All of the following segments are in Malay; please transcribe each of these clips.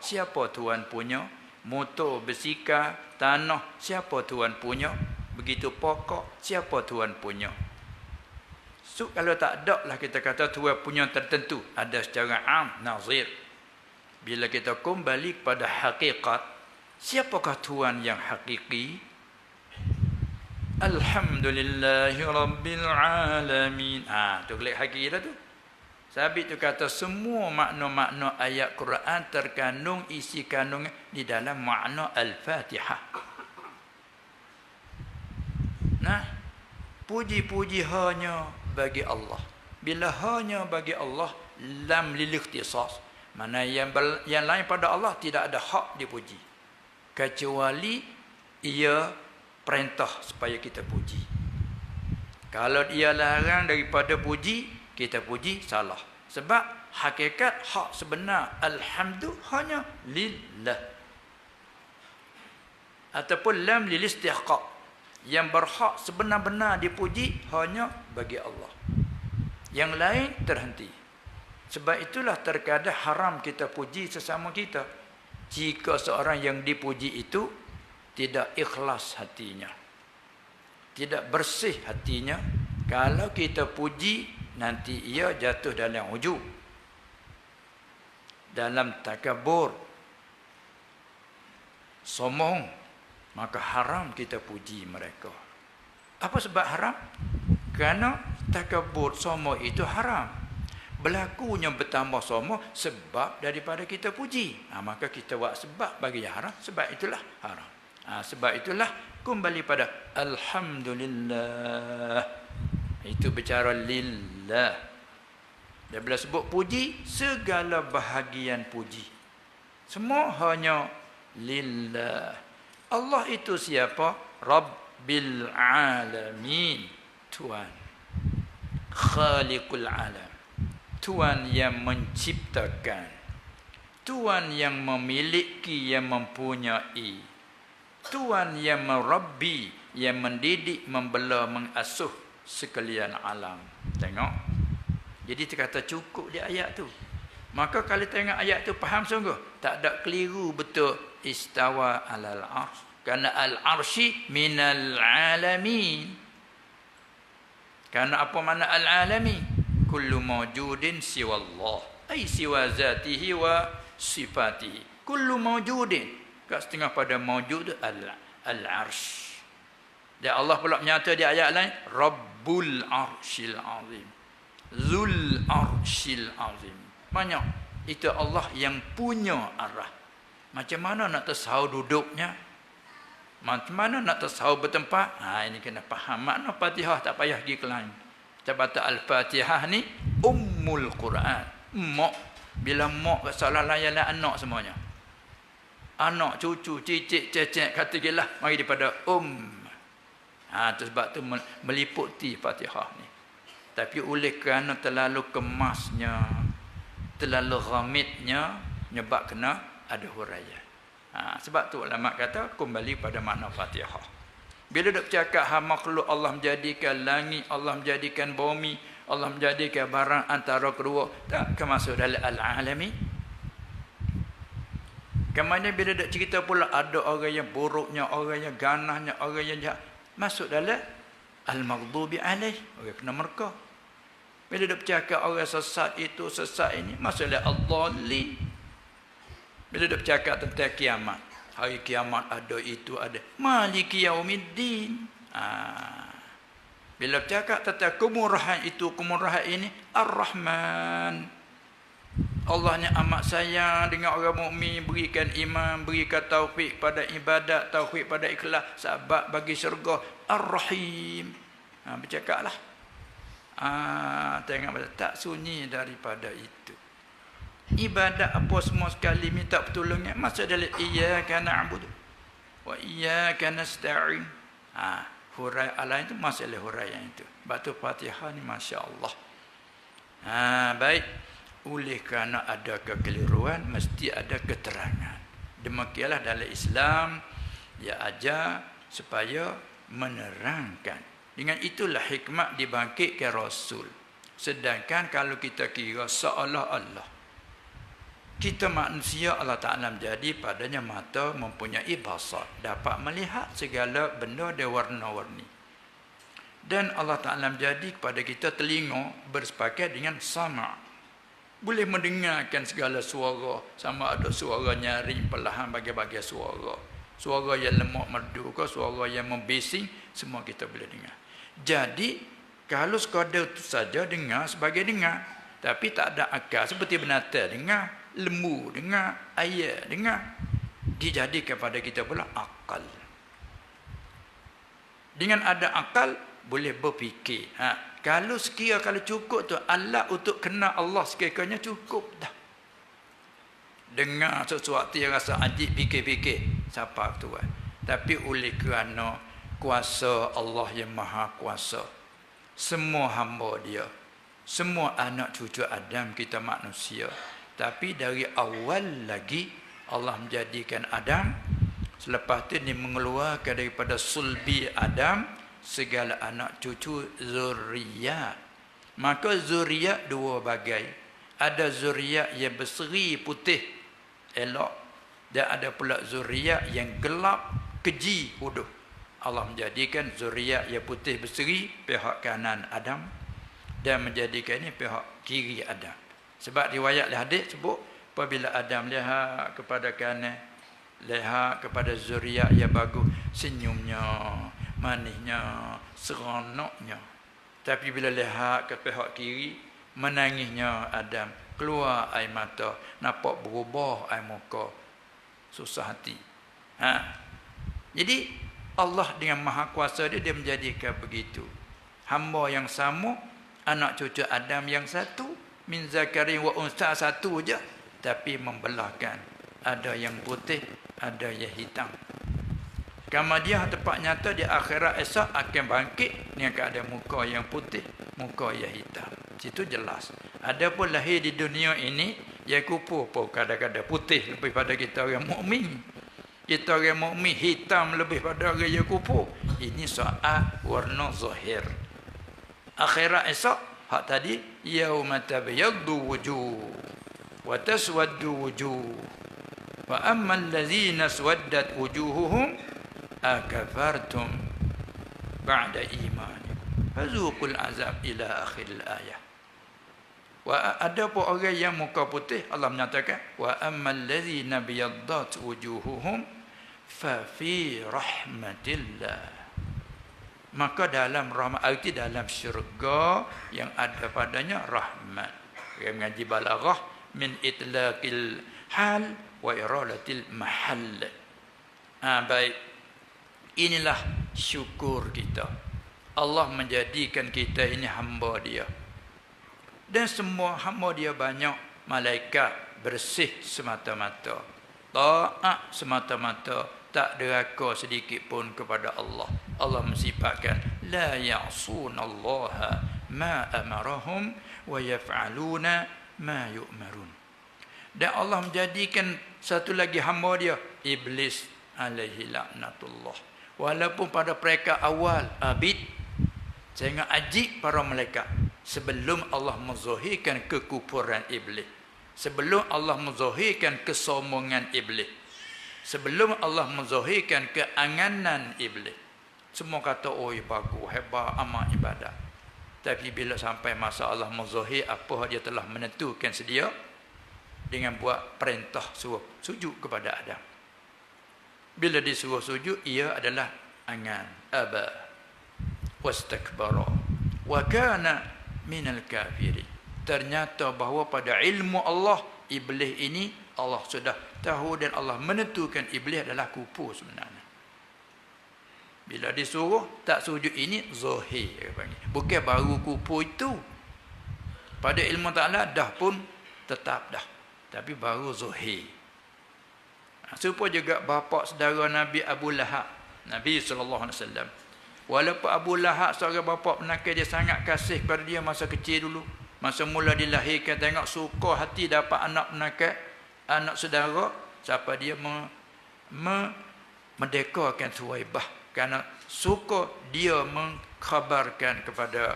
siapa Tuhan punya? Motor, bersikar, tanah, siapa Tuhan punya? Begitu pokok, siapa Tuhan punya? So, kalau tak ada lah kita kata Tuhan punya tertentu. Ada secara am, nazir. Bila kita kembali kepada hakikat, siapakah Tuhan yang hakiki? Alhamdulillahi Rabbil Alamin. Tu klik hakiki dah tu. Sabit tu kata semua makna-makna ayat Quran terkandung isi kandung di dalam makna Al-Fatihah. Nah, puji-puji hanya bagi Allah. Bila hanya bagi Allah, lam lil ikhtisas. Mana yang lain pada Allah tidak ada hak dipuji. Kecuali ia perintah supaya kita puji. Kalau dia larang daripada puji, kita puji salah. Sebab hakikat hak sebenar alhamdu hanya lillah. Ataupun lam lil istihqaq. Yang berhak sebenar-benar dipuji hanya bagi Allah. Yang lain terhenti. Sebab itulah terkadang haram kita puji sesama kita. Jika seorang yang dipuji itu tidak ikhlas hatinya. Tidak bersih hatinya. Kalau kita puji, nanti ia jatuh dalam ujub, dalam takabur, sombong, maka haram kita puji mereka. Apa sebab haram? Kerana takabur, sombong itu haram. Berlakunya bertambah sombong sebab daripada kita puji. Maka kita buat sebab bagi yang haram, sebab itulah haram. Sebab itulah kembali pada alhamdulillah. Itu bicara lillah. Dan bila sebut puji, segala bahagian puji. Semua hanya lillah. Allah itu siapa? Rabbil alamin. Tuhan. Khaliqul alam. Tuhan yang menciptakan. Tuhan yang memiliki, yang mempunyai. Tuhan yang merabbi, yang mendidik, membela, mengasuh sekalian alam. Tengok. Jadi terkata cukup di ayat tu. Maka kalau tengok ayat tu faham sungguh. Tak ada keliru betul. Istawa alal arsh. Kerana al-arsy minal alamin. Kerana apa makna al-alamin? Kullu mawjudin siwa Allah. Ay siwa zatihi wa sifatihi. Kullu mawjudin. Kat setengah pada mawjud al-arsh. Dan Allah pula menyata di ayat lain. Rabbul arshil azim. Zul arshil azim. Banyak. Itu Allah yang punya arah. Macam mana nak tahu duduknya? Macam mana nak tahu bertempat? Ini kena faham makna Fatihah. Tak payah pergi ke lain. Kita Al-Fatihah ni Ummul Quran. Mak. Bila mak salah layan anak semuanya. Anak, cucu, cicit, cecek, kata gila. Mari daripada Itu sebab tu meliputi Fatihah ni. Tapi oleh kerana terlalu kemasnya, terlalu ghamidnya, nyebab kena ada huraian. Sebab tu ulama kata kembali pada makna Fatihah. Bila dok cakap makhluk Allah menjadikan langit, Allah menjadikan bumi, Allah menjadikan barang antara kedua, tak kemasuk dalam al-alami. Kemudian bila dok cerita pula ada orang yang buruknya, orang yang ganahnya, orang yang jahat, masuk dalam al-maghdubi alaih, orang kena murka. Bila dok cakap orang sesat itu, sesat ini, masuk dalam al-dhalli. Bila dok cakap tentang kiamat, hari kiamat ada itu ada. Maliki yaumiddin. Bila bercakap tentang kemurahan itu, kemurahan ini, Ar-Rahman. Allahnya amat sayang dengan orang mukmin, berikan iman, berikan taufik pada ibadat, taufik pada ikhlas, sebab bagi syurga. Ar-Rahim. Bercakaplah. Tengok tak sunyi daripada itu. Ibadat apa semua sekali minta pertolongan masuk dalam iyyaka na'budu wa iyyaka nasta'in. Hurai alain itu masuk dalam hurai yang itu. Batu Fatihah ni masya-Allah. Baik. Oleh kerana ada kekeliruan mesti ada keterangan. Demikianlah dalam Islam dia ajar supaya menerangkan. Dengan itulah hikmat dibangkitkan Rasul. Sedangkan kalau kita kira seolah-olah Kita manusia Allah Ta'ala menjadi padanya mata mempunyai basar, dapat melihat segala benda dia warna-warni. Dan Allah Ta'ala menjadi kepada kita telinga bersepakat dengan sama, boleh mendengarkan segala suara, sama ada suara nyaring, perlahan, bagai-bagai suara, suara yang lemak merdu ke, suara yang membising, semua kita boleh dengar. Jadi kalau sekadar itu saja dengar sebagai dengar, tapi tak ada akal, seperti binatang dengar, lembu dengar, ayam dengar, dijadikan pada kita pula akal. Dengan ada akal boleh berfikir. Kalau sekira kalau cukup tu alat untuk kenal Allah sekiranya cukup dah. Dengar sesuatu yang rasa ajib, fikir-fikir, siapa tu kan. Tapi oleh kerana kuasa Allah yang maha kuasa, semua hamba dia, semua anak cucu Adam kita manusia. Tapi dari awal lagi Allah menjadikan Adam, selepas itu dia mengeluarkan daripada sulbi Adam segala anak cucu zuriat. Maka zuriat dua bagai. Ada zuriat yang berseri putih elok, dan ada pula zuriat yang gelap keji bodoh. Allah menjadikan zuriat yang putih berseri pihak kanan Adam, dan menjadikan ini pihak kiri Adam. Sebab riwayat hadis sebut apabila Adam lihat kepada kanan, lihat kepada zuriat yang bagus, senyumnya, manisnya, seronoknya. Tapi bila lihat ke pihak kiri, menangisnya Adam, keluar air mata, nampak berubah air muka, susah hati. Jadi Allah dengan maha kuasa dia menjadikan begitu. Hamba yang sama, anak cucu Adam yang satu, min zakarin wa unsa, satu je, tapi membelahkan. Ada yang putih, ada yang hitam. Kemudian tempat nyata di akhirat esok akan bangkit dengan keadaan muka yang putih, muka yang hitam. Situ jelas. Adapun lahir di dunia ini, yang kupu pun kadang-kadang putih lebih pada kita orang mukmin. Kita orang mukmin hitam lebih pada orang yang kupu. Ini soal warna zahir. Akhirat esok, hak tadi, yauma tabyaddu wujuh wa taswaddu wujuh. Wa ammal ladzina swaddat wujuhuhum akafartum ba'da imanikum fazuqul azab ila akhiril ayah. Wa ada pun orang yang muka putih, Allah menyatakan wa ammal ladzina biyaddat wujuhuhum fa fi rahmatillah. Maka dalam rahmat, arti dalam syurga yang ada padanya rahmat. Yang mengaji balaghah min itlaqil hal wa iradatil mahall. Baik. Inilah syukur kita. Allah menjadikan kita ini hamba dia. Dan semua hamba dia banyak malaikat bersih semata-mata. Taat semata-mata, tak deraka sedikit pun kepada Allah. Allah mensifatkan la ya'sunallaha ma amarahum wa yaf'aluna ma yu'marun. Dan Allah menjadikan satu lagi hamba dia, Iblis alaihi laknatullah. Walaupun pada mereka awal abid, sangat ajib para malaikat sebelum Allah menzahirkan kekufuran iblis, sebelum Allah menzahirkan kesombongan iblis, sebelum Allah menzahirkan keanganan iblis, semua kata oh bagus, hebat, amat ibadat. Tapi bila sampai masa Allah menzahir apa dia telah menentukan sedia, dengan buat perintah suruh sujud kepada Adam. Bila disuruh sujud, ia adalah angan, aba wastakbara wa kana minal kafirin. Ternyata bahawa pada ilmu Allah, iblis ini Allah sudah tahu dan Allah menentukan iblis adalah kufur sebenarnya. Bila disuruh tak sujud ini zahir, bukan baru kufur itu. Pada ilmu Ta'ala dah pun tetap dah, tapi baru zahir. Supaya juga bapa saudara Nabi Abu Lahab, Nabi SAW. Walaupun Abu Lahab seorang bapa penakal, dia sangat kasih kepada dia masa kecil dulu. Masa mula dilahirkan, tengok suka hati dapat anak penakal, anak saudara. Siapa dia mendekakan Suwaibah. Kerana suka dia mengkhabarkan kepada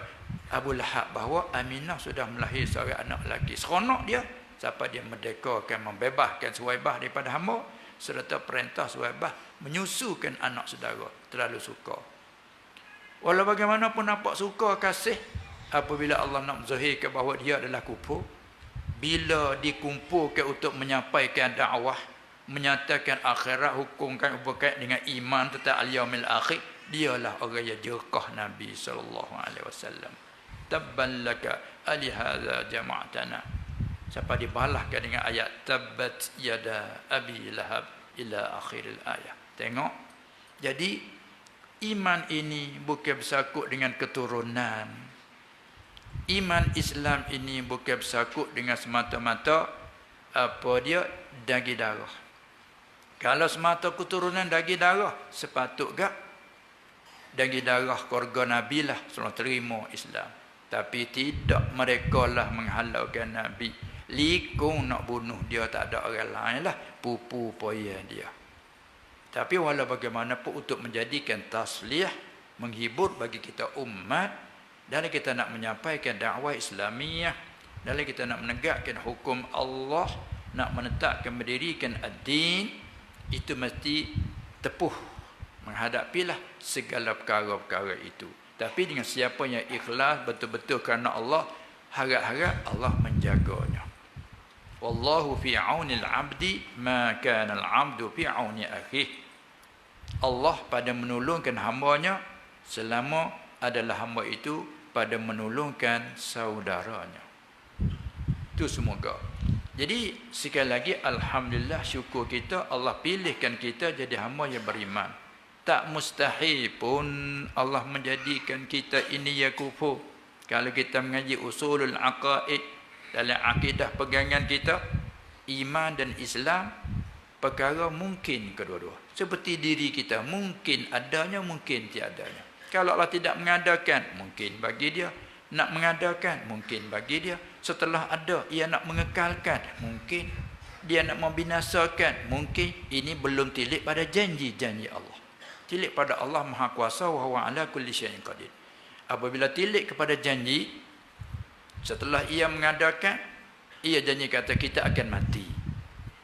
Abu Lahab bahawa Aminah sudah melahir seorang anak lelaki. Seronok dia. Siapa dia merdekakan, membebaskan Suwaibah daripada hamba, serta perintah Suwaibah menyusukan anak saudara. Terlalu suka. Walau bagaimanapun nampak suka, kasih, apabila Allah nak zahirkan bahawa dia adalah kufur, bila dikumpulkan untuk menyampaikan dakwah, menyatakan akhirat, hukumkan berkait dengan iman tentang al-yaumil akhir, dialah orang yang jerkah Nabi SAW. Tabban laka alihadza jama'tana. Siapa dibalahkan dengan ayat tabbat yada abi lahab ila akhiril ayat. Tengok. Jadi iman ini bukan bersangkut dengan keturunan. Iman Islam ini bukan bersangkut dengan semata-mata apa dia daging darah. Kalau semata keturunan daging darah, sepatut gak daging darah keluarga Nabi lah selama terima Islam. Tapi tidak, mereka lah menghalaukan Nabi. Likung nak bunuh dia, tak ada orang lain lah. Pupu poya dia. Tapi walau bagaimanapun untuk menjadikan taslih, menghibur bagi kita umat, dalam kita nak menyampaikan dakwah Islamiah, dalam kita nak menegakkan hukum Allah, nak menetapkan, mendirikan ad-din, itu mesti tepuh menghadapilah segala perkara-perkara itu. Tapi dengan siapa yang ikhlas betul-betul kerana Allah, harap-harap Allah menjaganya. Wallahu fi aunil abdi ma kana al-abdu fi auni akhih. Allah pada menolongkan hamba-Nya selama adalah hamba itu pada menolongkan saudaranya. Itu semoga. Jadi sekali lagi alhamdulillah, syukur kita Allah pilihkan kita jadi hamba yang beriman. Tak mustahil pun Allah menjadikan kita ini ya kufur. Kalau kita mengaji usulul aqaid, dalam akidah pegangan kita, iman dan Islam perkara mungkin kedua-dua. Seperti diri kita, mungkin adanya, mungkin tiadanya. Kalau Allah tidak mengadakan, mungkin bagi dia. Nak mengadakan, mungkin bagi dia. Setelah ada, ia nak mengekalkan, mungkin. Dia nak membinasakan, mungkin. Ini belum tilik pada janji-janji Allah. Tilik pada Allah Maha Kuasa, wa huwa ala kulli syai'in qadir. Apabila tilik kepada janji, setelah ia mengadakan, ia janji kata kita akan mati.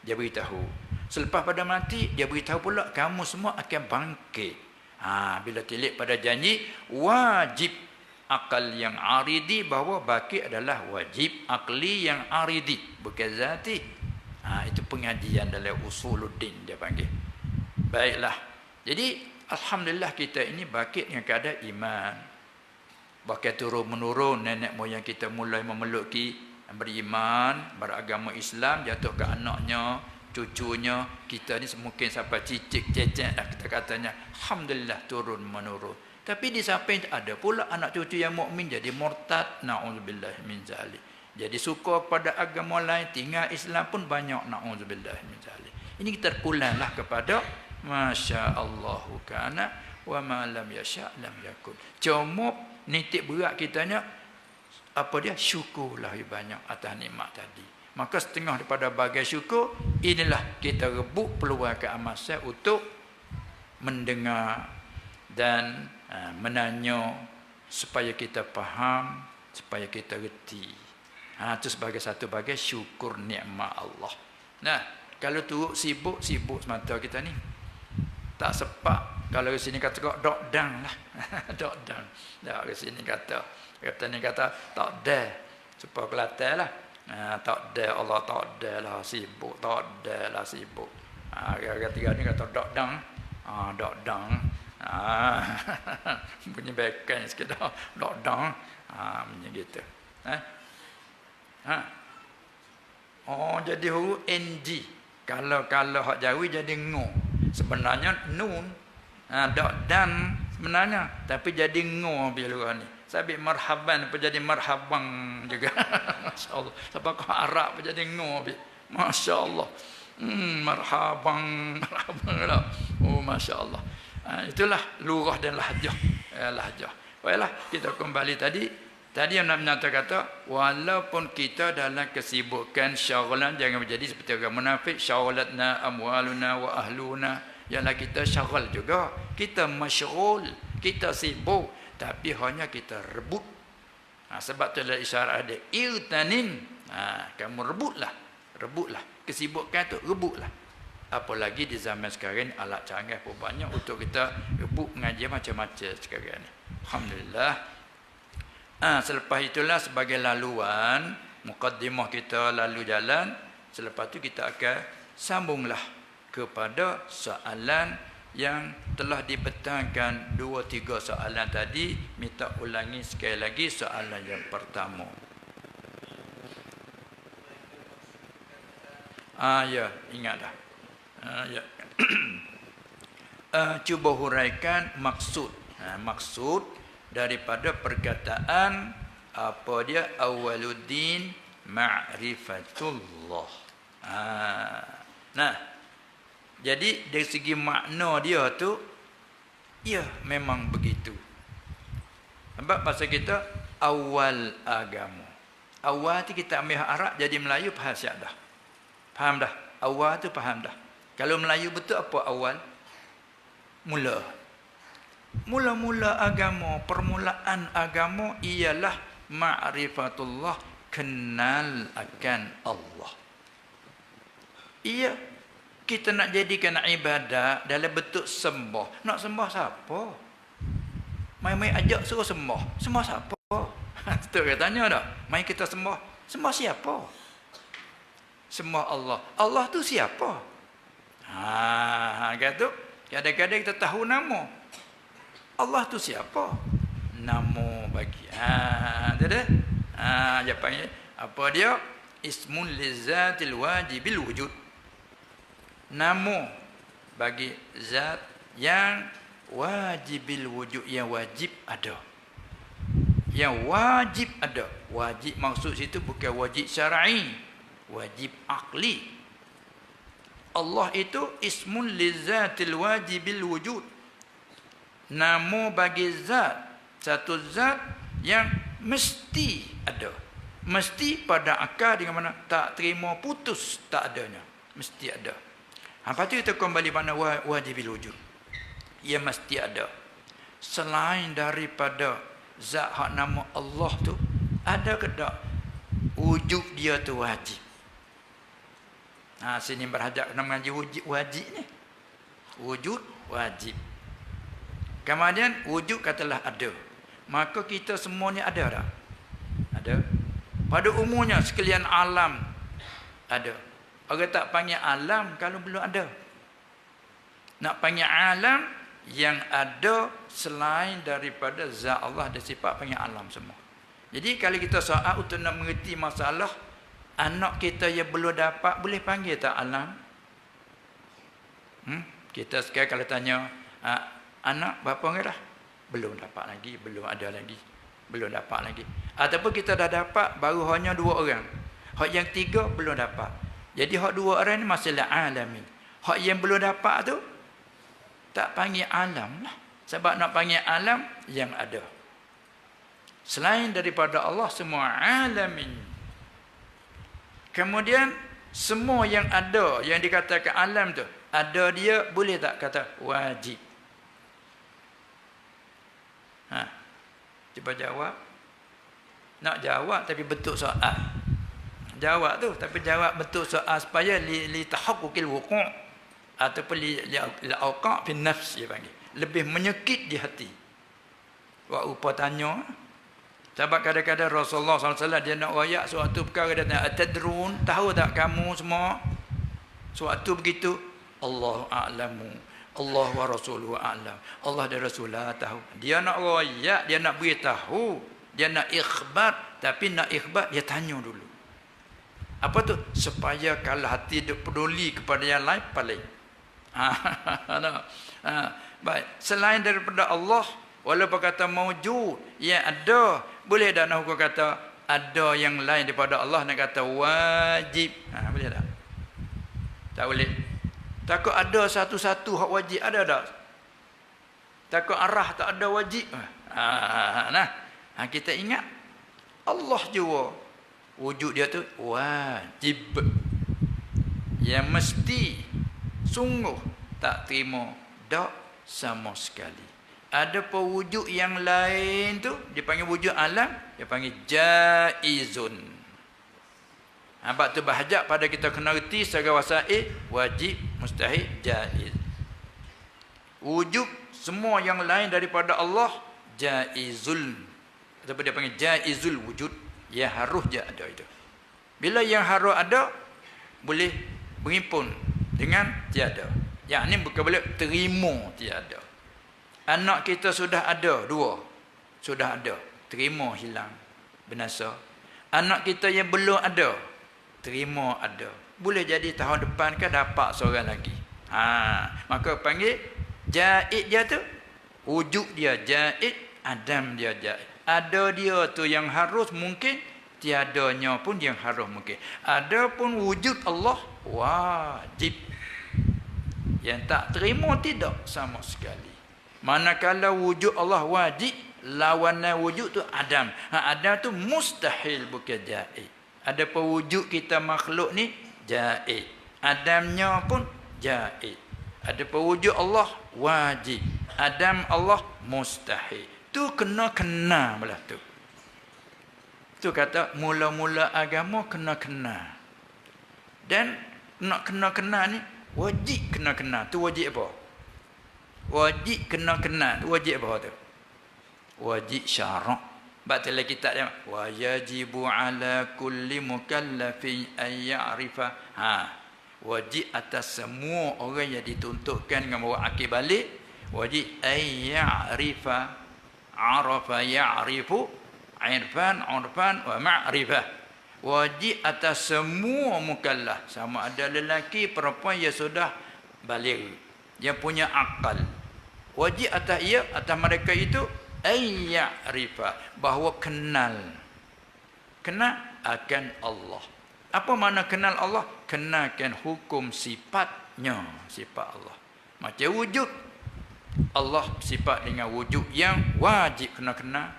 Dia beritahu. Selepas pada mati, dia beritahu pula kamu semua akan bangkit. Bila tilik pada janji, wajib akal yang aridi, bahawa bangkit adalah wajib akli yang aridi, bukan zati. Itu pengajian dalam usuluddin dia panggil. Baiklah. Jadi alhamdulillah kita ini bangkit dengan keadaan iman. Bahkan turun-menurun nenek moyang kita mulai memeluki beriman, beragama Islam, jatuh ke anaknya, cucunya. Kita ni mungkin sampai cicik, cecek dah kita katanya. Alhamdulillah turun-menurun. Tapi di samping ada pula anak cucu yang mukmin jadi murtad. Na'udzubillah min zalik. Jadi suka pada agama lain, tinggal Islam pun banyak. Na'udzubillah min zalik. Ini kita terpulanglah kepada Masya Allahu kana wa ma lam yasha' lam yakun. Cuma nitik berat kitanya apa dia, syukurlah banyak atas nikmat tadi. Maka setengah daripada bagai syukur, inilah kita rebut peluang keamasan untuk mendengar dan menanya supaya kita faham, supaya kita reti. Itu sebagai satu bagai syukur nikmat Allah. Nah, kalau turut sibuk semata kita ni tak sepak. Kalau di sini kata kok dok dang lah. Dok dang. Dak di sini kata ni kata tak ada. Supaya Kelantan lah. Tak ada, Allah tak ada lah sibuk, tak ada lah sibuk. Kata ni kata dok dang. Dok dang. Punya bekan sekedar dok dang. Macam gitu. Jadi huruf NG. Kalau hak Jawi jadi ngo. Sebenarnya nun. Dok dan sebenarnya, tapi jadi ngo bila ni. Sabit marhaban apa jadi marhabang juga. Masya-Allah. Apakah Arab apa jadi ngo? Masya-Allah. Marhabang lah. Oh masya-Allah. Itulah lurah dan lahjah. Lahjah. Baiklah, kita kembali tadi yang nak menyatakan kata, walaupun kita dalam kesibukan syaghalan, jangan menjadi seperti orang munafik, syaghalatna amwaluna wa ahluna. Ialah kita syaghal juga, kita masyghul, kita sibuk, tapi hanya kita rebut. Sebab tu adalah isyarat ada irtanin. Kamu rebutlah Rebutlah. Kesibukan tu rebutlah. Apalagi di zaman sekarang ni alat canggih pun banyak untuk kita rebut mengaji macam-macam sekarang ni. Alhamdulillah. Selepas itulah sebagai laluan, mukaddimah kita lalu jalan. Selepas tu kita akan sambunglah kepada soalan yang telah dipetangkan 2-3 soalan tadi. Minta ulangi sekali lagi soalan yang pertama. Ya, ingat dah. Ya. Cuba huraikan maksud. Maksud daripada perkataan apa dia, awaluddin ma'rifatullah. Nah, jadi dari segi makna dia tu, ya memang begitu. Sebab bahasa kita awal agama. Awal tu kita ambil Arab jadi Melayu faham siap dah. Faham dah. Awal tu faham dah. Kalau Melayu betul apa awal? Mula. Mula-mula agama, permulaan agama ialah ma'rifatullah, kenal akan Allah. Iya, kita nak jadikan ibadat dalam bentuk sembah. Nak sembah siapa? Mai-mai ajak suruh sembah. Sembah siapa? Betul ke tanya tak? Mai kita sembah. Sembah siapa? Sembah Allah. Allah tu siapa? Kata kadang-kadang kita tahu nama. Allah tu siapa? Nama bagi. Ada? Dia panggil apa dia? Ismun lizatil wajibil wujud. Nama bagi zat yang wajibil wujud, yang wajib ada. Yang wajib ada. Wajib maksud situ bukan wajib syar'i, wajib akli. Allah itu ismun lizatil wajibil wujud. Nama bagi zat, satu zat yang mesti ada. Mesti pada akal dengan mana tak terima putus tak adanya. Mesti ada. Lepas tu kita kembali mana wajibil wujud. Ia mesti ada. Selain daripada zat hak nama Allah tu, ada ke tak wujud dia tu wajib? Sini berhadap kena mengaji wajib ni. Wujud wajib. Kemudian wujud katalah ada. Maka kita semua ni ada tak? Ada. Pada umumnya sekalian alam ada. Orang tak panggil alam kalau belum ada. Nak panggil alam yang ada selain daripada zat Allah dan sifat, panggil alam semua. Jadi kalau kita soal untuk nak mengerti masalah anak kita yang belum dapat, boleh panggil tak alam? Kita sekarang kalau tanya anak berapa orang dah? Belum dapat lagi, belum ada lagi, belum dapat lagi. Ataupun kita dah dapat baru hanya 2 orang. Hak yang 3 belum dapat. Jadi hak 2 orang ni masalah alamin. Hak yang belum dapat tu tak panggil alam lah. Sebab nak panggil alam yang ada. Selain daripada Allah semua alamin. Kemudian semua yang ada yang dikatakan alam tu, ada dia boleh tak kata wajib? Cuba jawab. Nak jawab tapi bentuk soal. Jawab tu tapi jawab bentuk soal supaya li tahaqqukil wuqu' ataupun li auqa' fi nafs dia panggil. Lebih menyekit di hati. Wa upa tanya. Sebab kadang-kadang Rasulullah SAW dia nak wayak suatu perkara, dia tanya, atadrun, tahu tak kamu semua? Suatu begitu, Allahu a'lamu, Allah wa rasuluhu a'lam. Allah dan Rasulullah tahu. Dia nak wayak, dia nak beritahu, dia nak ikhbar, tapi nak ikhbar dia tanya dulu. Apa tu? Supaya kalau hati dia peduli kepada yang lain, paling. Baik. Selain daripada Allah, walaupun kata maujud, yang ada, boleh tak nak hukum kata ada yang lain daripada Allah, nak kata wajib? Boleh tak? Tak boleh. Takut ada satu-satu hak wajib, ada tak? Takut arah tak ada wajib. Kita ingat Allah jua wujud dia tu wajib. Yang mesti, sungguh tak terima tak sama sekali. Ada pewujud yang lain tu dipanggil wujud alam, dia panggil jaizun. Sebab tu berhajat pada kita kena reti secara wasail, wajib, mustahil, jaiz. Wujub semua yang lain daripada Allah jaizul. Ataupun dia panggil jaizul wujud. Yang harus je ada itu. Bila yang harus ada, boleh berhimpun dengan tiada. Yang ni bukan boleh terima tiada. Anak kita sudah ada, 2. Sudah ada. Terima hilang, binasa. Anak kita yang belum ada, terima ada. Boleh jadi tahun depan kan dapat seorang lagi. Maka panggil jaiz dia tu. Wujud dia jaiz, adam dia jaiz. Ada dia tu yang harus mungkin, tiadanya pun yang harus mungkin. Adapun wujud Allah wajib. Yang tak terima tidak sama sekali. Manakala wujud Allah wajib, lawanan wujud tu adam. Adam tu mustahil bukan jaiz. Adapun wujud kita makhluk ni jaiz. Adamnya pun jaiz. Adapun wujud Allah wajib. Adam Allah mustahil. Tu kena belah tu. Tu kata mula-mula agama kena. Dan nak kena ni wajib kena. Tu wajib apa? Wajib kena. Tu wajib apa tu? Wajib syarak. Batal kitab dia wa yajibu ala kulli mukallafin an ya'rifa. Wajib atas semua orang yang dituntutkan dengan bawa akil balik, wajib an ya'rifa. Arafa ya'rifu, irfan wa ma'rifah. Wajib atas semua mukallaf, sama ada lelaki perempuan yang sudah baligh, yang punya akal. Wajib atas mereka itu ya'rifa, bahawa kenal akan Allah. Apa makna kenal Allah? Kenalkan hukum sifatnya, sifat Allah. Macam wujud Allah sifat dengan wujud yang wajib kena.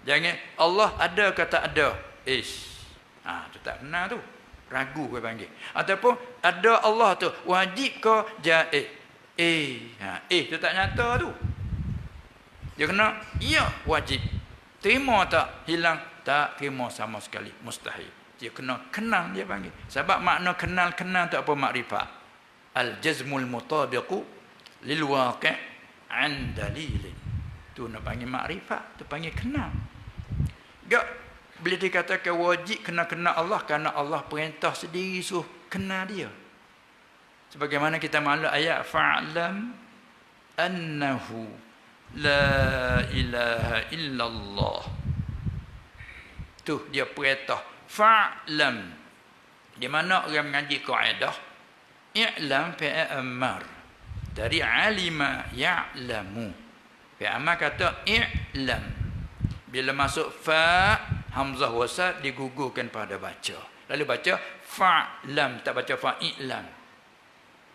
Jangan Allah ada kata ada. Tu tak kena tu. Ragu ke panggil. Ataupun ada Allah tu wajib ke jaiz. Tu tak nyata tu. Dia kena ya wajib. Terima tak? Hilang tak terima sama sekali. Mustahil. Dia kena kenal dia panggil. Sebab makna kenal tu apa makrifat? Al-jazmul mutabiqu lil waqi' an dalilin. Tu nak panggil makrifat, tu panggil kenal. Gak boleh dikatakan wajib kena Allah kerana Allah perintah sendiri suruh kenal dia. Sebagaimana kita maklum ayat fa'lam annahu la ilaha illallah. Tu dia perintah fa'lam. Di mana orang mengaji kaedah i'lam fi'il amar. Dari alima ya'lamu. Fi'amah kata i'lam. Bila masuk fa, hamzah wasal digugurkan pada baca. Lalu baca fa'lam, tak baca fa'ilam.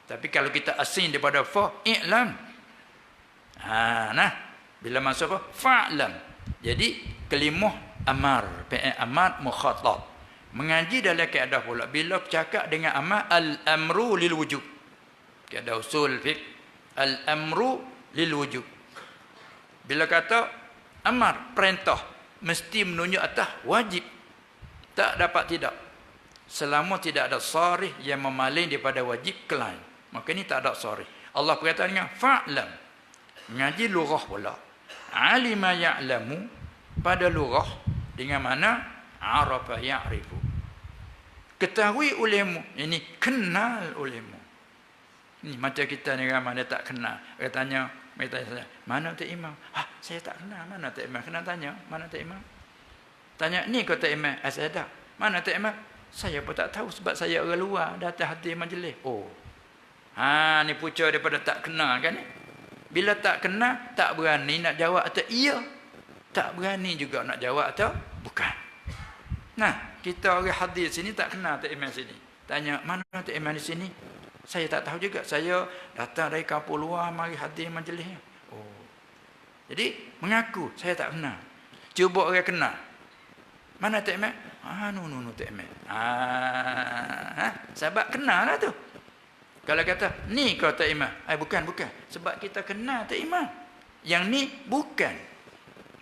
Tapi kalau kita asing daripada fa, i'lam. Bila masuk apa? Fa'lam. Jadi kelimah amar, fi'il amar mukhatab. Mengaji dalam kaedah pula. Bila bercakap dengan amar, al-amru lil wujub. Ada usul fiqh al-amru lil wujub. Bila kata amar, perintah, mesti menunjuk atas wajib. Tak dapat tidak. Selama tidak ada sarih yang memaling daripada wajib ke lain. Maka ini tak ada sarih. Allah berkata dengan fa'lam. Mengaji lughah pula. Alima ya'lamu pada lughah dengan mana arafa ya'rifu. Ketahui olehmu. Ini kenal olehmu. Ni macam kita ni ramai dia tak kenal. Dia tanya saya, mana Tok Imam? Saya tak kenal. Mana Tok Imam? Kena tanya, mana Tok Imam? Tanya, ni kau Tok Imam? Saya tak. Mana Tok Imam? Saya pun tak tahu sebab saya orang luar, datang hati majlis. Ni pucuk daripada tak kenal kan ni. Bila tak kenal, tak berani nak jawab atau iya. Tak berani juga nak jawab atau bukan. Kita orang hadis sini tak kenal Tok Imam sini. Tanya, mana Tok Imam di sini? Saya tak tahu juga. Saya datang dari kampung luar mari hadir majlisnya. Jadi mengaku saya tak kenal. Cuba orang kenal. Mana Tok Imam? No Tok Imam. Sebab kenal lah tu. Kalau kata ni kau Tok Imam. Bukan. Sebab kita kenal Tok Imam. Yang ni bukan.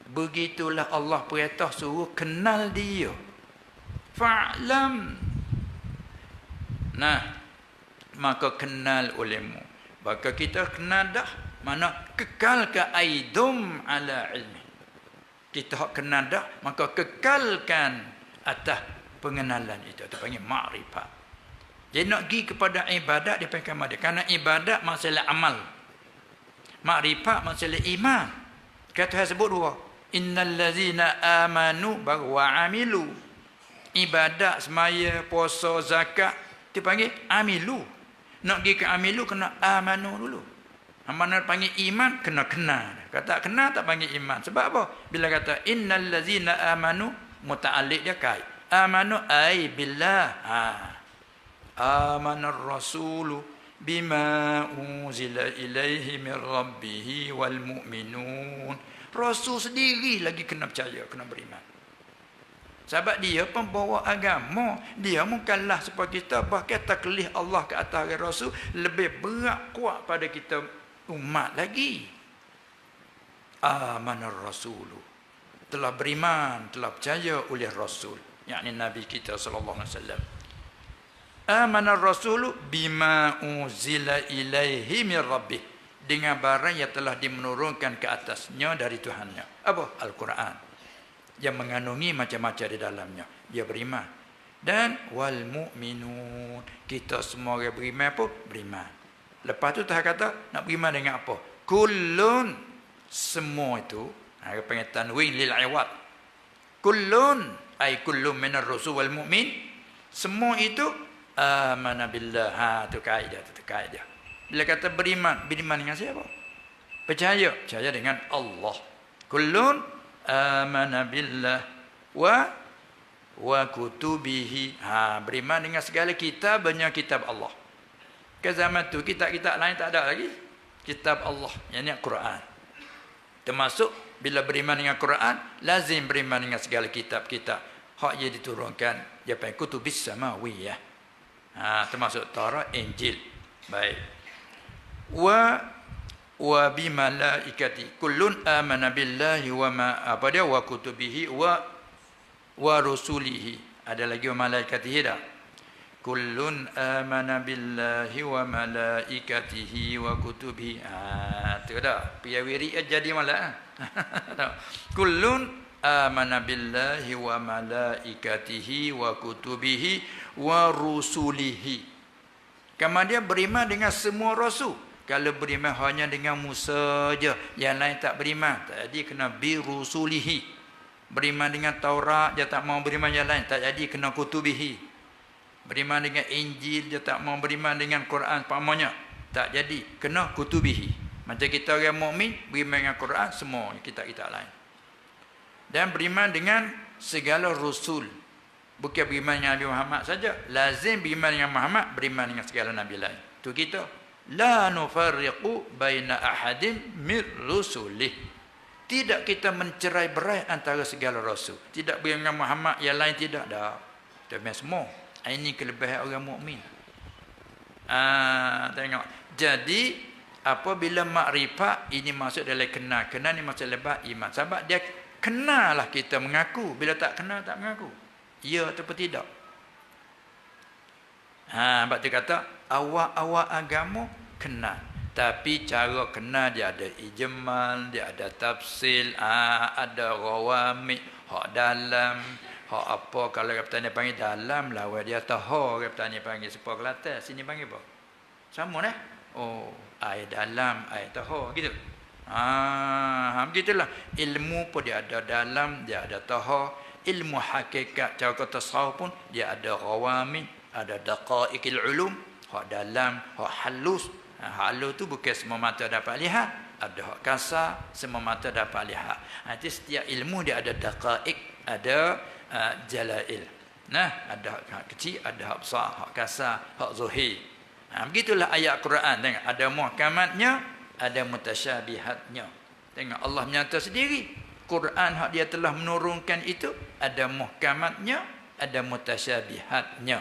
Begitulah Allah perintah suruh kenal dia. Fa'lam. Nah, maka kenal olehmu. Maka kita kenal dah. Mana kekalkan aidum ala ilmi. Kita hak kenal dah, maka kekalkan atas pengenalan itu. Itu panggil ma'rifat. Jadi nak pergi kepada ibadat, dia panggil dia. Kerana ibadat masalah amal. Ma'rifat masalah iman. Kata Tuhan sebut dua. Innal ladzina amanu wa amilu. Ibadat, semaya, puasa, zakat, dia panggil amilu. Nak pergi ke amilu, kena amanu dulu. Mana panggil iman, kena kenal. Kata kenal, tak panggil iman. Sebab apa? Bila kata, innal ladzina amanu, muta'alliq dia kait. Amanu ay billah. Amanar rasulu bima unzila ilaihi min rabbihi wal mu'minun. Rasul sendiri lagi kena percaya, kena beriman. Sebab dia pembawa agama. Dia mukallaf supaya kita, bahkan taklif Allah ke atas Rasul lebih berat kuat pada kita umat lagi. Amanar rasulu, telah beriman, telah percaya oleh Rasul, yakni Nabi kita sallallahu alaihi wasallam. Amanar rasulu bima unzila ilaihi min rabbih, dengan barang yang telah dimenurunkan ke atasnya dari Tuhannya. Apa? Al-Quran. Yang mengandungi macam-macam di dalamnya. Dia beriman. Dan wal mu'minun, kita semua orang beriman pun beriman. Lepas tu Tuhan kata nak beriman dengan apa? Kullun, semua itu. Dia panggil tanwin lil iwad. Kullun ay kullun minar rasul wal mu'min. Semua itu amana billah. Tu kaedah, tu kaedah. Bila kata beriman, beriman dengan siapa? Percaya, percaya dengan Allah. Kullun amana billah wa kutubihi. Beriman dengan segala kitabnya, kitab Allah. Ke zaman tu kitab-kitab lain tak ada lagi. Kitab Allah, yang ini Quran. Termasuk bila beriman dengan Quran, lazim beriman dengan segala kitab-kitab hak yang diturunkan, dia panggil kutubis samawiyah. Termasuk Taurat, Injil. Baik. Wa bi malaikati kullun amana billahi wa ma apa dia wa kutubihi wa rusulihi. Ada lagi wa malaikatihi dah. Kullun amana billahi wa malaikatihi wa kutubihi. Tu dah. Piawiri jadi malah. Kullun amana billahi wa malaikatihi wa kutubihi wa rusulihi. Kemudian beriman dengan semua rasul. Kalau beriman hanya dengan Musa saja, yang lain tak beriman. Jadi kena bi rusulihi. Beriman dengan Taurat, dia tak mau beriman yang lain, tak jadi kena kutubihi. Beriman dengan Injil, dia tak mau beriman dengan Quran, pamannya tak jadi kena kutubihi. Macam kita orang mukmin beriman dengan Quran, semua kitab-kitab lain. Dan beriman dengan segala rasul. Bukan beriman dengan Nabi Muhammad saja. Lazim beriman dengan Muhammad, beriman dengan segala nabi lain. Tu kita. La nufarriqu baina ahadin min rusulih. Tidak kita mencerai-berai antara segala rasul. Tidak beriman dengan Muhammad, yang lain tidak. Dah. Kita beriman semua. Ini kelebihan orang mukmin. Tengok. Jadi apabila makrifat, ini masuk dalam kenal. Kenal ni masuk lebat iman. Sebab dia kenal lah kita mengaku. Bila tak kenal, tak mengaku. Ya ataupun tidak. Sebab dia kata awak-awak agama kenal. Tapi cara kenal dia ada ijmal, dia ada tafsil, ada rawamid, hak dalam, hak apa. Kalau Kapten panggil dalam, lawan dia tahu. Kapten panggil sepuluh Kelantan, sini panggil apa? Sama dah. Oh, air dalam, air tahu, gitu. Begitulah. Ilmu pun dia ada dalam, dia ada tahu. Ilmu hakikat, cara kata tasawuf pun dia ada rawamid, ada daqaiqil ulum, hak dalam, hak halus. Halus tu bukan semua mata dapat lihat, ada hak kasar, semua mata dapat lihat. Nanti setiap ilmu dia ada daqaiq, ada jalail. Ada hak kecil, ada hak besar, hak kasar, hak zuhir. Begitulah ayat Quran. Tengok, ada muhkamatnya, ada mutasyabihatnya. Tengok Allah menyata sendiri. Quran hak dia telah menurunkan itu ada muhkamatnya, ada mutasyabihatnya.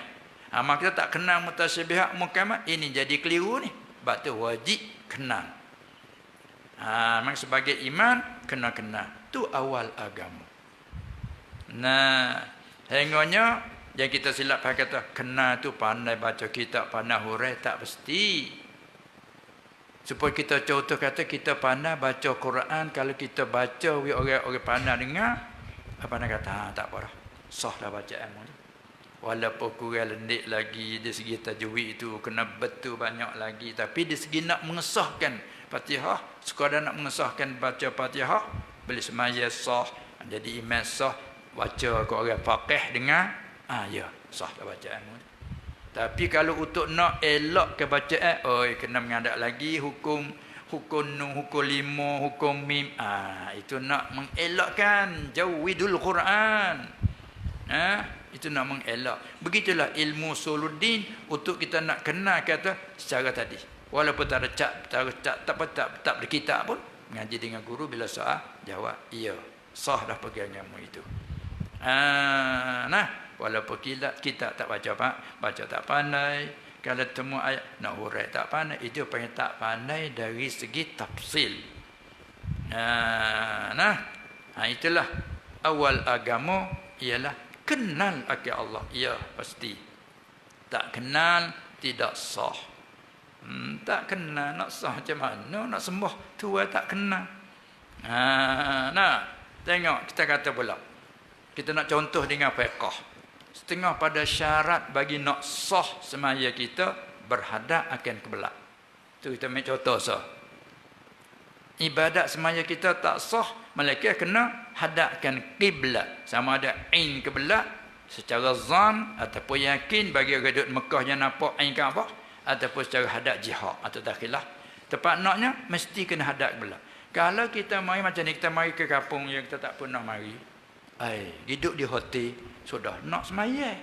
Maka kita tak kenal mutasyabihat muhkamat, ini jadi keliru ni. Sebab tu wajib kenal. Memang sebagai iman kena kenal. Tu awal agama. Hinganya Yang kita silap kata kena tu pandai baca kitab, pandai hurai, tak mesti. Supaya kita contoh kata kita pandai baca Quran, kalau kita baca orang pandai dengar, pandai kata tak apa dah. Sah dah bacaan mu tu. Walaupun kurang lendik lagi dari segi tajwid itu kena betul banyak lagi, tapi dari segi nak mengesahkan Fatihah, sekadar nak mengesahkan baca Fatihah, boleh semaya sah, jadi imam sah, baca ke orang faqih dengar, ya sah dah bacaanmu. Tapi kalau untuk nak elok ke bacaan, kena mengadap lagi hukum nun, hukum lima, hukum mim. Itu nak mengelakkan jawidul Quran. Itu nak mengelak. Begitulah ilmu usuluddin untuk kita nak kenal kata secara tadi. Walaupun tak ada tak berkitab pun, mengaji dengan guru bila soal jawab, iya, sah dah peganganmu itu. Walaupun kita tak baca tak pandai, kalau temu ayat nak hurai tak pandai, itu panggil tak pandai dari segi tafsil. Itulah awal agama ialah kenal akan Allah. Ya, pasti. Tak kenal tidak sah. Tak kenal nak sah macam mana? Nak sembah Tuhan tak kenal. Tengok kita kata pula. Kita nak contoh dengan fiqh. Setengah pada syarat bagi nak sah semaya kita berhadap akan kiblat. Tu kita ambil contoh sah. Ibadat semaya kita tak sah, malaikat kena hadapkan kiblat. Sama ada ain kiblat secara zan ataupun yakin bagi orang duduk Mekah yang nampak ain Kaabah, ataupun secara hadap jihad atau dakhilah. Tepat naknya mesti kena hadap kiblat. Kalau kita mari macam ni, kita mari ke kampung yang kita tak pernah mari, duduk di hotel, sudah nak semayang.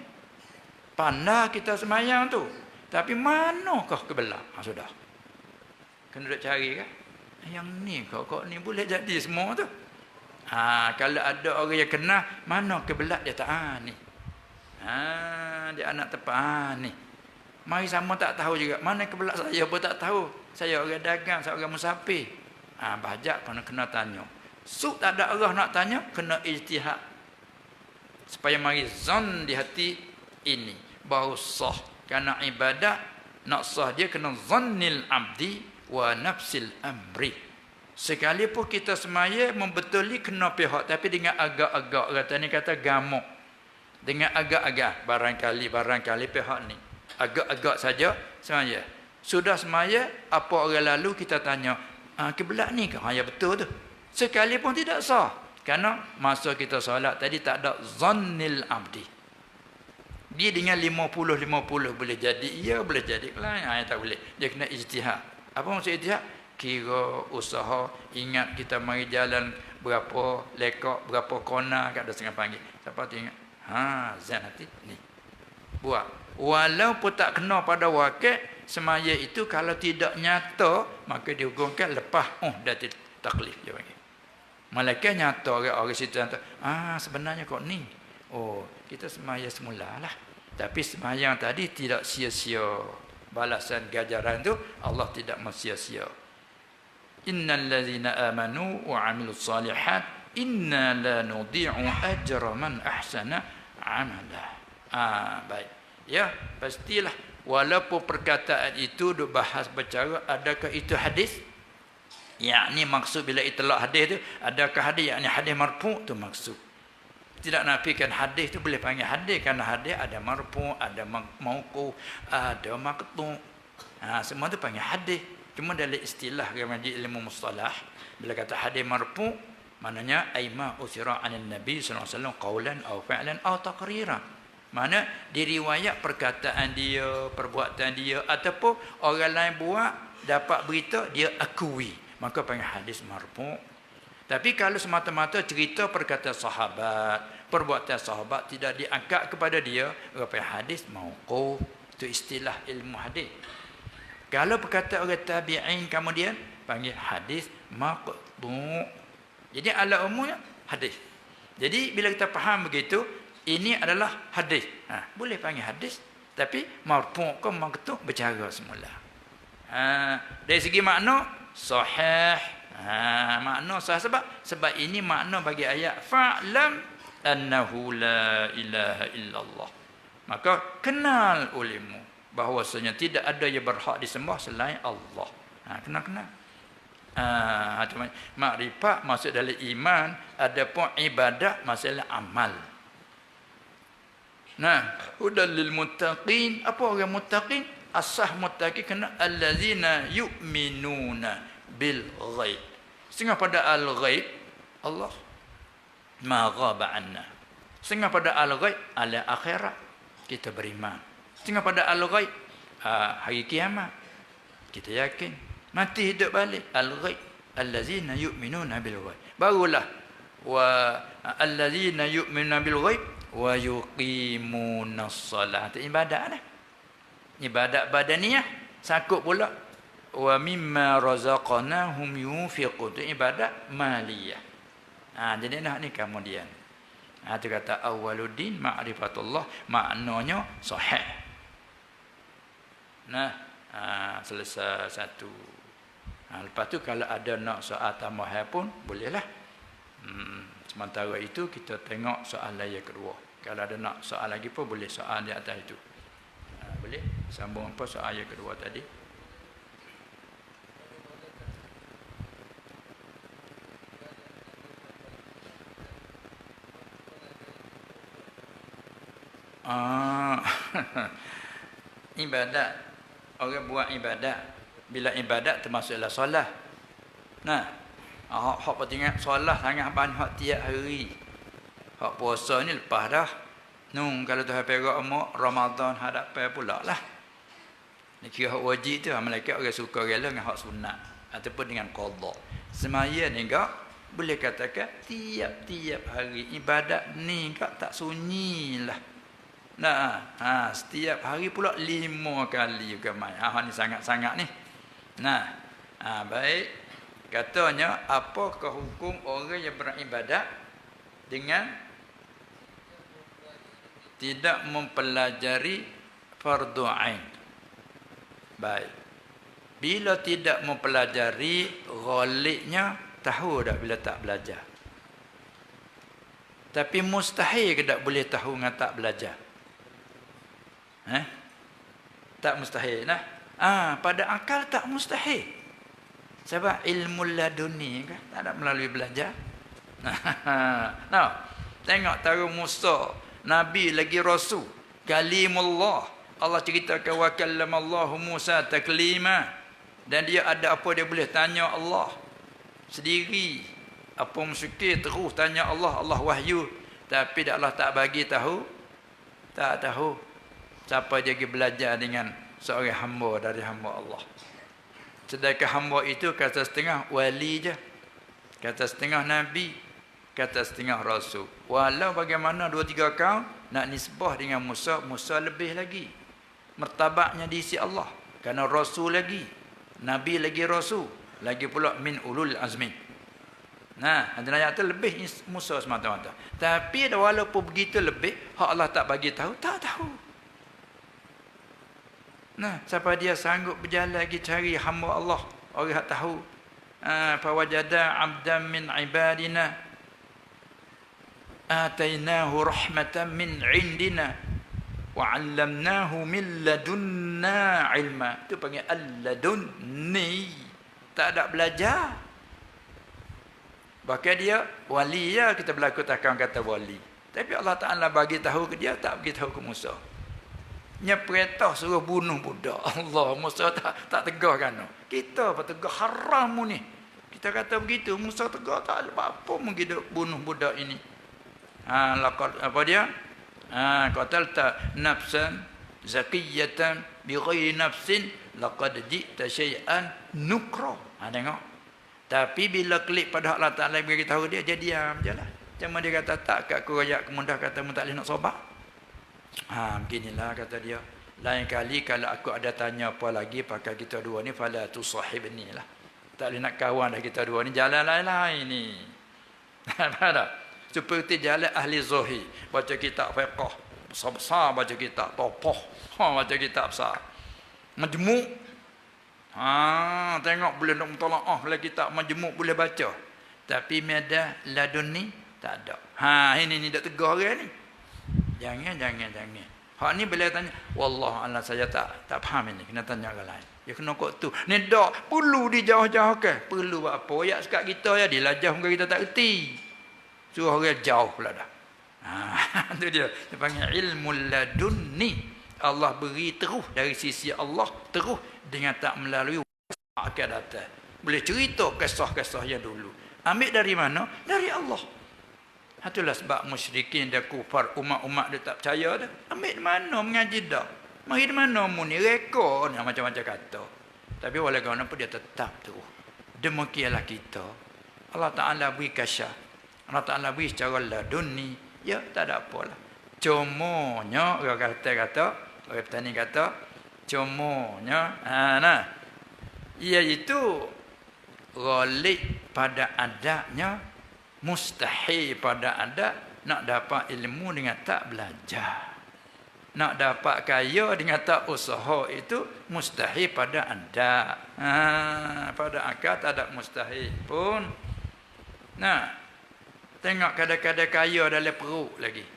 Pandai kita semayang tu. Tapi manakah kiblat? Sudah. Kena duduk cari kan? Yang ni kok ni boleh jadi semua tu. Kalau ada orang yang kena, mana kiblat dia tak ni. Dia anak tepat ni. Mari sama tak tahu juga. Mana kiblat saya pun tak tahu. Saya orang dagang, saya orang musafir. Bajak kena tanya. Tak ada Allah nak tanya, kena ijtihad. Supaya mari zon di hati ini baru sah. Kerana ibadat nak sah dia kena zannil abdi wa nafsil amri. Sekalipun kita semaya membetuli kena pihak, tapi dengan agak-agak, kata ni kata gamuk. Dengan agak-agak, barangkali pihak ni agak-agak saja semaya. Sudah semaya, apa orang lalu kita tanya, kiblat ni ke? Ya betul tu. Sekalipun tidak sah. Kerana masa kita solat tadi tak ada zannil abdi. Dia dengan 50-50 boleh jadi iya, boleh jadi lain. Tak boleh. Dia kena ijtihad. Apa maksud ijtihad? Kira usaha, ingat kita mari jalan berapa lekak, berapa kona, kat ada setengah panggil. Siapa tu ingat? Zan hati ni. Buat. Walaupun tak kena pada wakil, semaya itu kalau tidak nyata, maka dihugungkan lepas dah taklif dia panggil. Malaikat nyata orang situ nyata. Sebenarnya kok ni. Kita semaya semulalah. Tapi sembahyang tadi tidak sia-sia. Balasan ganjaran tu Allah tidak mensia-sia. Innal ladzina amanu wa 'amilus solihat inna la nudhi'u ajra man ahsana 'amala. Baik. Ya, pastilah walaupun perkataan itu duk bahas bercara adakah itu hadis? Yakni maksud bila itlaq hadis tu, adakah hadis yakni hadis marfu' tu maksud. Tidak nafikan hadis tu boleh panggil hadis, kerana hadis ada marfu', ada mauquf, ada maqtu'. Semua tu panggil hadis. Cuma dalam istilah ngaji ilmu mustalah, bila kata hadis marfu', maknanya aima usira 'anil nabi sallallahu alaihi wasallam qaulan aw fi'lan aw taqriran. Mana diriwayat perkataan dia, perbuatan dia, ataupun orang lain buat dapat berita dia akui, maka panggil hadis marfu'. Tapi kalau semata-mata cerita perkataan sahabat, perbuatan sahabat tidak diangkat kepada dia, panggil hadis mauquf. Itu istilah ilmu hadis. Kalau perkataan orang tabi'in kemudian panggil hadis maqtu'. Jadi ala umumnya hadis. Jadi bila kita faham begitu, ini adalah hadis. Boleh panggil hadis, tapi marfu' ke maqtu' bercara semula. Dari segi makna sahih. Makna sahih sebab ini makna bagi ayat fa'lam annahu la ilaha illallah. Maka kenal olehmu bahawasanya tidak ada yang berhak disembah selain Allah. Kenal. Makrifat masuk dalam iman, adapun ibadat masuk dalam amal. Hudal lil muttaqin. Apa orang muttaqin? Asah muttaqin kena allazina yu'minuna bil ghaib. Setengah pada al ghaib Allah ma ghaba anna. Setengah pada al ghaib ala akhirat kita beriman. Setengah pada al ghaib hari kiamat kita yakin. Mati hidup balik al ghaib allazina yu'minuna bil ghaib. Barulah wa allazina yu'minuna bil ghaib wa yuqimunas salat. Ibadat lah. Ibadat badaniyah sakut pula wa mimma razaqnahum yunfiqun. Ibadat maliyah. Jadi ni kemudian tu kata awwaluddin ma'rifatullah, maknanya sahih. Selesai satu. Lepas tu kalau ada nak soal tambahan pun bolehlah. Sementara itu kita tengok soalan yang kedua. Kalau ada nak soal lagi pun boleh soal di atas itu. Boleh sambung apa soal yang kedua tadi. Ibadat. Orang buat ibadat. Bila ibadat termasuklah solat. Hak penting solat sangat banyak hak tiap hari. Hak puasa ni lepas dah. Kalau Tuhan perak umur Ramadan hadapan pula lah. Ni kira hak wajib tu malaikat orang suka rela dengan hak sunat ataupun dengan qada. Semaya ni enggak boleh katakan tiap-tiap hari ibadat ni enggak tak sunyilah. Setiap hari pula 5 kali juga mai. Ni sangat-sangat ni. Baik. Katanya apakah hukum orang yang beribadat dengan tidak mempelajari fardu ain? Baik. Bila tidak mempelajari, ghalibnya tahu dah bila tak belajar. Tapi mustahil ke tak boleh tahu dengan tak belajar? Tak mustahil nah. Pada akal tak mustahil. Sebab ilmu laduni kan tak ada melalui belajar. Tengok taruh Musa, nabi lagi rasul, kalimullah. Allah ceritakan wa kallamallahu Musa taklima. Dan dia ada apa dia boleh tanya Allah sendiri. Apa musyrik terus tanya Allah, Allah wahyu. Tapi Allah tak bagi tahu. Tak tahu. Siapa dia pergi belajar dengan seorang hamba dari hamba Allah. Sedangkan hamba itu kata setengah wali je. Kata setengah nabi. Kata setengah rasul. Walau bagaimana 2-3 kaum nak nisbah dengan Musa, Musa lebih lagi. Martabatnya di sisi Allah. Kerana rasul lagi. Nabi lagi rasul. Lagi pula min ulul azmi. Ada ayat tu lebih Musa semata-mata. Tapi walaupun begitu lebih, hak Allah tak bagi tahu, tak tahu. Siapa dia sanggup berjalan lagi cari hamba Allah, orang yang tahu. Fawajada 'abdan min 'ibadina atainahu rahmatan min 'indina wa 'allamnahu min ladunna 'ilma. Itu panggil al-ladunni. Tak ada belajar. Bahkan dia wali ya, kita berlaku takkan kata wali. Tapi Allah Ta'ala bagi tahu ke dia, tak bagi tahu ke Musa. Nya perintah suruh bunuh budak. Allah, Musa tak tegar kan. Kita apa tegar haram ni. Kita kata begitu, Musa tegar tak apa mungkin bunuh budak ini. Laqad apa dia? Qatalta nafsan zakiyatan bighairi nafsin laqad ji'ta syai'an nukra. Tengok. Tapi bila klik pada Allah Ta'ala bagi tahu dia, dia diam jelah. Cuma dia kata tak kat aku rakyat kemudah kata mu tak boleh nak sobat. Beginilah kata dia. Lain kali kalau aku ada tanya apa lagi pakai kita dua ni, fala tusahibni lah. Tak boleh nak kawan dah kita dua ni, jalan lain-lain ni. Ada. Seperti jalan ahli zahir, baca kitab fiqh, besar-besar baca kitab, topoh, baca kitab besar. Majmu'. Tengok boleh nak mutalaah kalau kitab majmu' boleh baca. Tapi medan ladun ni tak ada. Ini dak tegar orang ni. Jangan. Hak ni bila tanya, wallah Allah saya tak faham ini, kena tanya orang lain. Dia kena kok tu. Ni dak perlu dijauh-jauh ke? Perlu buat apa? Ayat sekat kita ya dilajah muka kita tak reti. Suruh orang jauh pula dah. Tu dia. Dia panggil ilmu ladunni. Allah beri terus dari sisi Allah, terus dengan tak melalui akan datang. Boleh cerita kisah-kisah yang dulu. Ambil dari mana? Dari Allah. Itulah sebab musyrikin dan kufar umat-umat dia tak percaya dah. Ambil di mana mengaji dah? Mari di mana mu ni reka ni macam-macam kata. Tapi walaupun apa dia tetap terus. Demikianlah kita. Allah Taala beri kasyaf. Allah Taala beri secara laduni. Ya tak ada apalah. Cumanya orang kata orang petani kata cumanya nah iaitu ghalib pada adanya, mustahil pada adat nak dapat ilmu dengan tak belajar. Nak dapat kaya dengan tak usaha itu mustahil pada adat. Pada akal tak ada mustahil pun. Nah, tengok kadang-kadang kaya dalam perut lagi.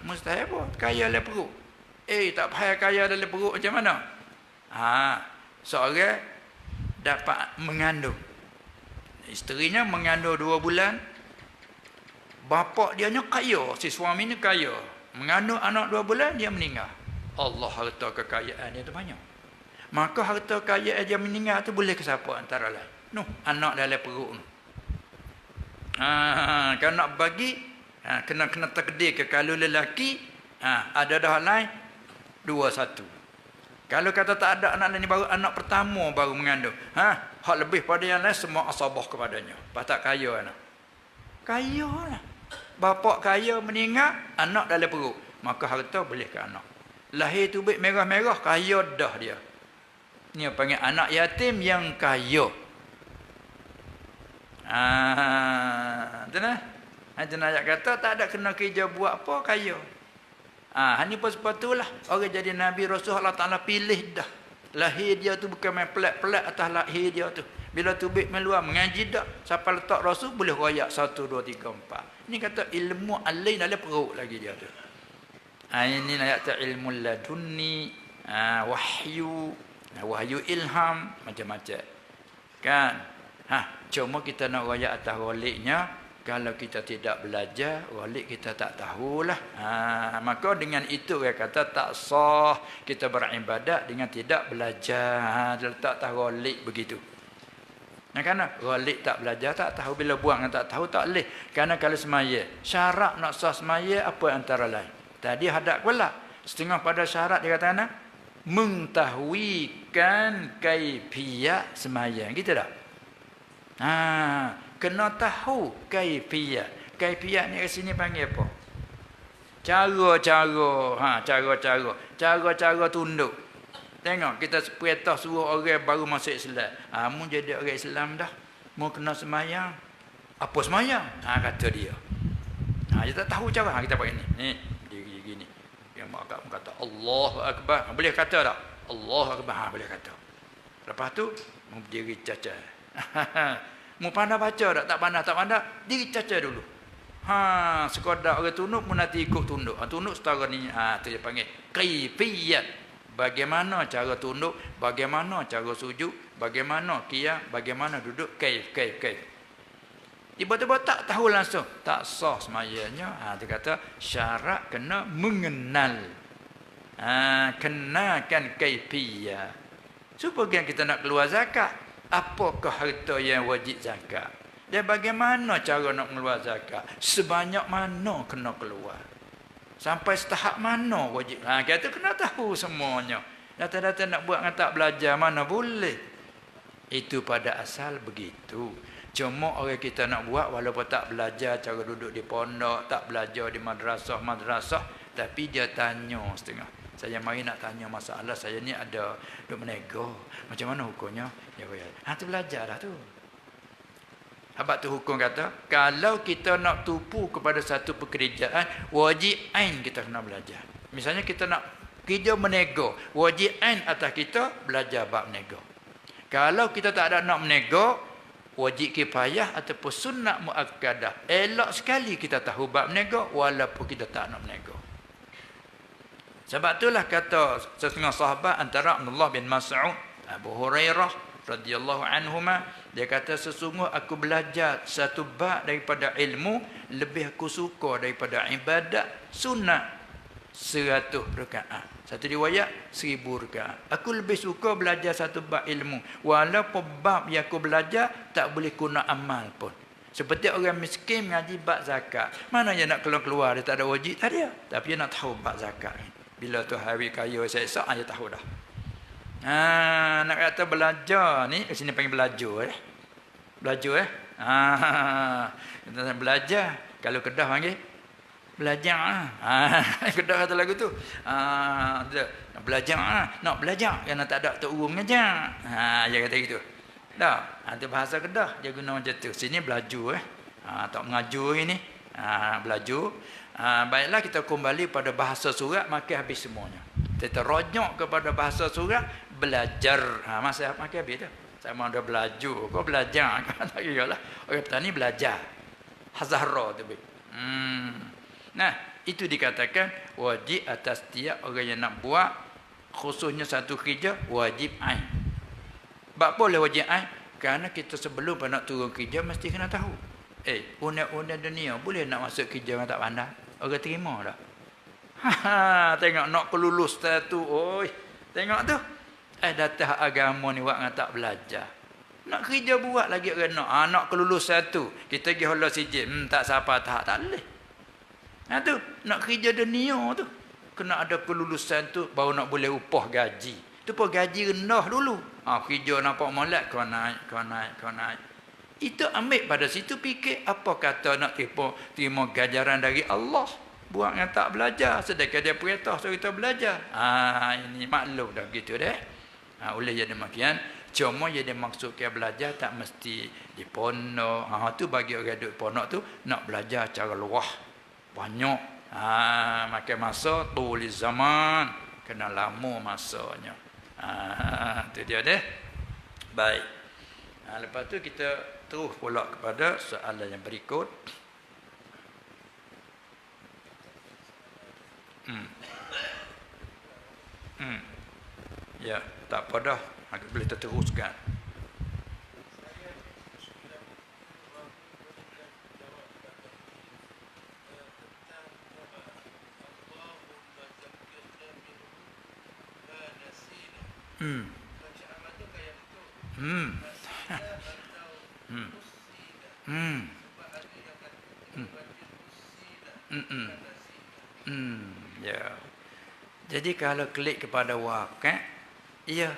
Mustahil pun kaya dalam perut. Tak payah kaya dalam perut macam mana? Seorang dapat mengandung. Isterinya mengandung 2 bulan. Bapa dia nya kaya, si suami ni kaya. Mengandung anak 2 bulan dia meninggal. Allah harta kekayaan dia tu banyak. Maka harta kekayaan dia meninggal tu boleh ke siapa antara lain? Anak dalam perut tu. Kalau nak bagi kena takdir ke kalau lelaki ada dah lain 2-1. Kalau kata tak ada anak ni baru anak pertama baru mengandung. Hak lebih pada yang lain semua asabah kepadanya. Lepas tak kaya anak. Kaya lah. Bapa kaya meninggal, anak dalam perut. Maka harta boleh ke anak. Lahir tubik merah-merah, kaya dah dia. Ni panggil anak yatim yang kaya. Betul tak? Ayat kata tak ada kena kerja buat apa, kaya. Ini pun sepatutlah orang jadi Nabi Rasul Allah Ta'ala pilih dah. Lahir dia tu bukan main pelat-pelat atas lahir dia tu. Bila tubik meluar mengaji dah. Siapa letak Rasul boleh royak 1, 2, 3, 4. Ini kata ilmu alain dalam perut lagi dia tu. Ini ayat tu ilmu ladunni, wahyu, wahyu ilham, macam-macam. Kan? Cuma kita nak royak atas roliknya. Kalau kita tidak belajar, walik kita tak tahulah. Maka dengan itu dia kata tak sah kita beribadat dengan tidak belajar. Letak tak walik begitu. Kerana walik tak belajar, tak tahu bila buang tak tahu tak boleh. Kerana kalau semaya, syarat nak sah semaya apa antara lain. Tadi hadap pula. Setengah pada syarat dia kata mengtahuikan kaifiyat semaya. Gitu tak? Kena tahu kaifiyat. Kaifiyat ni kat sini panggil apa? Cara-cara. Cara-cara tunduk. Tengok kita perintah suruh orang baru masuk Islam. Mu jadi orang Islam dah. Mu kena semayang. Apa semayang? Kata dia. Dia tak tahu cara. Kita buat ini. Ni diri gini. Yang mak kata Allahu Akbar. Boleh kata tak? Allahu Akbar. Boleh kata. Lepas tu mu berdiri caca. Mu pandai baca tak pandai diri caca dulu. Sekadar orang tunduk mu nanti ikut tunduk. Tunduk setara ni tu dia panggil kaifiyat. Bagaimana cara tunduk, bagaimana cara sujud, bagaimana qiyam, bagaimana duduk, kaif. Tiba-tiba tak tahu langsung, tak sah semayanya. Dia kata syarat kena mengenal. Kenakan kaifiyat. Supaya kita nak keluar zakat, apakah harta yang wajib zakat? Dan bagaimana cara nak keluar zakat? Sebanyak mana kena keluar? Sampai setahap mana wajib? Kita kena tahu semuanya. Data-data nak buat dengan tak belajar mana boleh. Itu pada asal begitu. Cuma orang kita nak buat walaupun tak belajar cara duduk di pondok, tak belajar di madrasah, tapi dia tanya setengah. Saya mari nak tanya masalah saya ni ada duk menego. Macam mana hukumnya? Ya, tu belajar dah tu. Habaq tu hukum kata, kalau kita nak tupu kepada satu pekerjaan, wajib ain kita kena belajar. Misalnya kita nak kerja menego, wajib ain atas kita belajar bab menego. Kalau kita tak ada nak menego, wajib kifayah ataupun sunnah muakkadah. Elok sekali kita tahu bab menego walaupun kita tak nak menego. Sebab itulah kata setengah sahabat antara Abdullah bin Mas'ud, Abu Hurairah radhiyallahu anhuma, dia kata sesungguh aku belajar satu bab daripada ilmu lebih aku suka daripada ibadat sunat 100 rakaat. Satu riwayat 1000 rakaat. Aku lebih suka belajar satu bab ilmu walaupun bab yang aku belajar tak boleh guna amal pun. Seperti orang miskin mengaji bab zakat. Mana dia nak keluar-keluar, dia tak ada wajib, tak ada. Tapi dia nak tahu bab zakat. Bila tu hari kaya esok dia tahu dah. Nak kata belajar ni, kat sini panggil belajar Belajar kita belajar. Kalau Kedah panggil belajar. Kedah kata lagu tu. Belajar. Nak belajar kerana tak ada tok guru mengajar. Dia kata gitu. Dah, itu bahasa Kedah dia guna macam tu. Sini belajar tak mengajar ini. Belajar. Baiklah kita kembali pada bahasa surat, maka habis semuanya. Kita rojok kepada bahasa surat, belajar. Masa maka habis dah. Sama ada belajar, kau belajar kan, tak kiralah. Orang petani belajar. Hazahra tu. Nah, itu dikatakan wajib atas tiap orang yang nak buat, khususnya satu kerja, wajib ain. Sebab boleh wajib ain? Kerana kita sebelum nak turun kerja mesti kena tahu. Undang-undang dunia boleh nak masuk kerja orang tak pandai? Orang terima tak? Tengok nak kelulus tu. Oi, tengok tu. Datang agama ni buat dengan tak belajar. Nak kerja buat lagi orang nak kelulus satu. Kita pergi hala sijil. Tak siapa tak boleh. Tu, nak kerja dunia tu. Kena ada kelulusan tu baru nak boleh upah gaji. Tu pun gaji rendah dulu. Kerja nampak molek kau naik. Itu ambil pada situ fikir apa kata nak terima ganjaran dari Allah. Buat yang tak belajar. Sedangkan dia perintah suruh kita belajar. Ini maklum dah gitu deh. Oleh jadi demikian, cuma yang dia maksudkan belajar tak mesti di pondok. Tu bagi orang duduk pondok tu nak belajar cara luah. Banyak. Makan masa tulis zaman. Kena lama masanya. Itu dia deh. Baik. Lepas tu kita terus pula kepada soalan yang berikut. Ya, tak apa dah. Aku boleh teruskan. Ya. Jadi kalau klik kepada waqi', ya.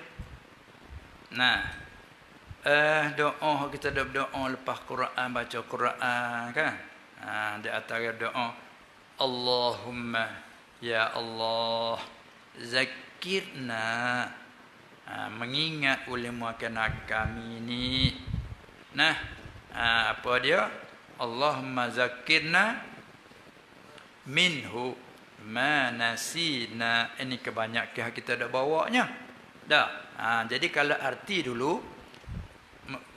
Nah, doa kita dah berdoa lepas Quran, baca Quran kan? Di antara doa, Allahumma ya Allah zakirna, mengingat ulama kena kami ni. Nah, apa dia? Allahumma zakirna minhu ma nasina. Ini kebanyakan kita dah bawanya. Dah. Jadi kalau arti dulu,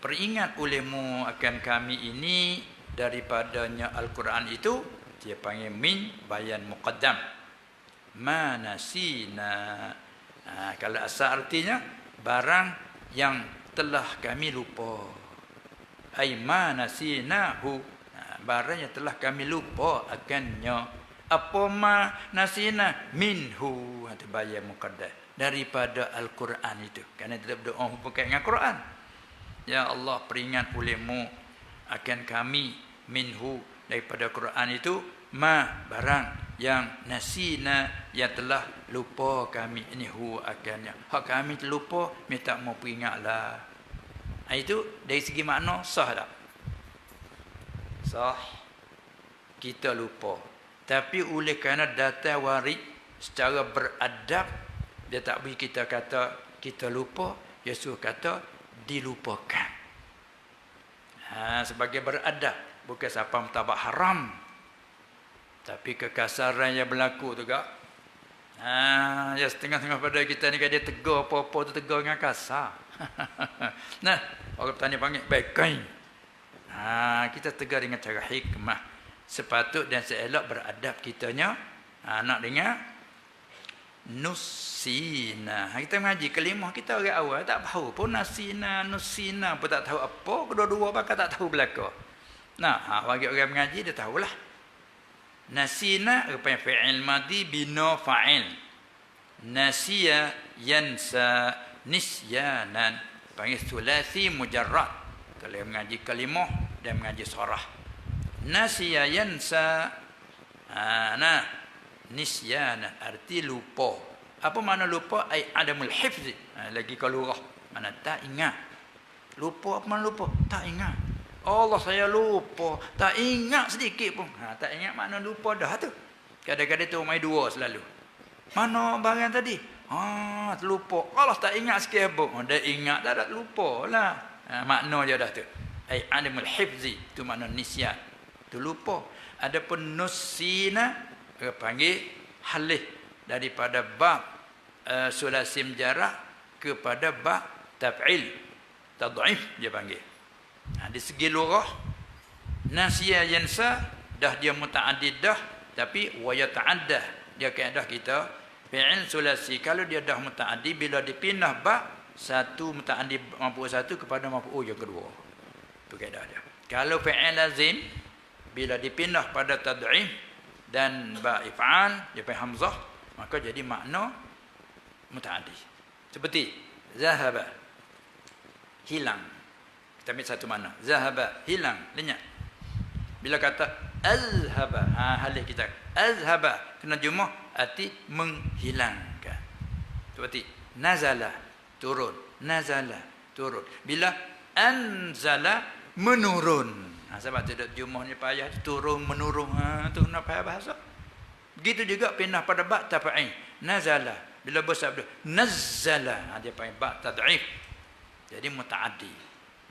peringat ulemu akan kami ini daripadanya Al-Quran itu, dia panggil min bayan muqaddam. Ma nasina. Kalau asal artinya, barang yang telah kami lupa. Ai ma nasinahu. Barang yang telah kami lupa akannya. Apa ma nasina minhu. Itu bayan muqaddam. Daripada Al-Quran itu. Kerana kita berdoa bukan dengan Quran. Ya Allah, peringat olehmu akan kami minhu, daripada Quran itu, ma barang yang nasina, yang telah lupa kami. Ini hu akannya. Hak kami terlupa, minta mau peringatlah. Itu dari segi makna sah tak? Sah. Kita lupa. Tapi oleh kerana datang warid secara beradab, dia tak beri kita kata kita lupa, dia suruh kata dilupakan. Sebagai beradab, bukan siapa mentabak haram, tapi kekasaran yang berlaku tu kak. Ya setengah-setengah pada kita ni, dia tegur apa-apa tu tegur dengan kasar. Nah, orang petani panggil baik-baik. Kita tegur dengan cara hikmah. Sepatut dan seelok beradab kitanya. Nak dengar Nusina. Kita mengaji kalimah kita orang awal tak tahu pun nasina, nusina pun tak tahu apa, kedua-dua pakar tak tahu belaka. Nah, bagi orang mengaji dia tahulah. Nasina rupanya fi'il madi bina fa'il. Nasiya yansa nisyanan. Panggil sulasi mujarrad. Kalau mengaji kalimah dan mengaji surah. Nasiya yansa. Nisyanan arti lupa. Apa makna lupa? Ai adamul hifzi. Lagi kalau lurah. Mana tak ingat. Lupa apa makna lupa? Tak ingat. Allah saya lupa. Tak ingat sedikit pun. Tak ingat makna lupa dah tu. Kadang-kadang tu main dua selalu. Mana barang tadi? Terlupa. Allah tak ingat sikit apa. Dia ingat tak ada lupa lah. Makna je dah tu. Ai adamul hifzi. Tu makna nisyan. Tu lupa. Adapun nusina panggil halih daripada bab sulasim jarak kepada bab taf'il tad'if dia panggil. Di segi lurah nasiya yansa dah dia mutaaddid dah, tapi wa yata'addah dia kaedah kita fi'il sulasi kalau dia dah mutaaddi bila dipindah bab satu mutaaddi maf'ul satu kepada maf'ul yang kedua. Tu kaedah dia. Kalau fi'il lazim bila dipindah pada tad'if dan ba if'al dia panggil hamzah, maka jadi makna mutaaddi. Seperti zahaba hilang. Kita ambil satu makna. Zahaba hilang, lenyap. Bila kata azhaba, halih kita azhaba kena jumlah arti menghilangkan. Seperti nazala turun, nazala turun. Bila anzala menurun. Sebab tidak jumlah ni payah turun menurun. Tu nak payah bahasa. Begitu juga pindah pada ba' taf'il. Nazala. Bila bersabda nazzala, dia panggil ba' tad'if. Jadi mutaaddi.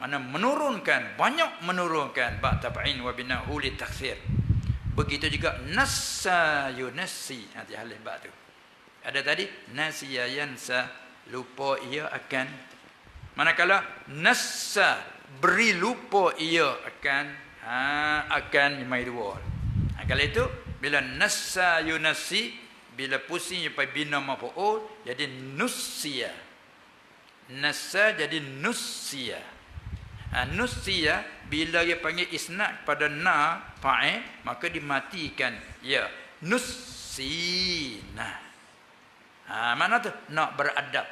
Mana menurunkan, banyak menurunkan ba' taf'il wa bina'u li taksir. Begitu juga nassa yunassi. Hati halih ba' tu. Ada tadi nasiya yansa, lupa ia akan. Manakala nassa beri lupa ia akan mai dua. Kalau itu bila nassa yunassi bila pusing sampai bina maf'ul jadi nussiya. Nassa jadi nussiya. Nussiya bila dia panggil isnad pada na fa'il maka dimatikan ya nussina. Mana tu? Nak beradab.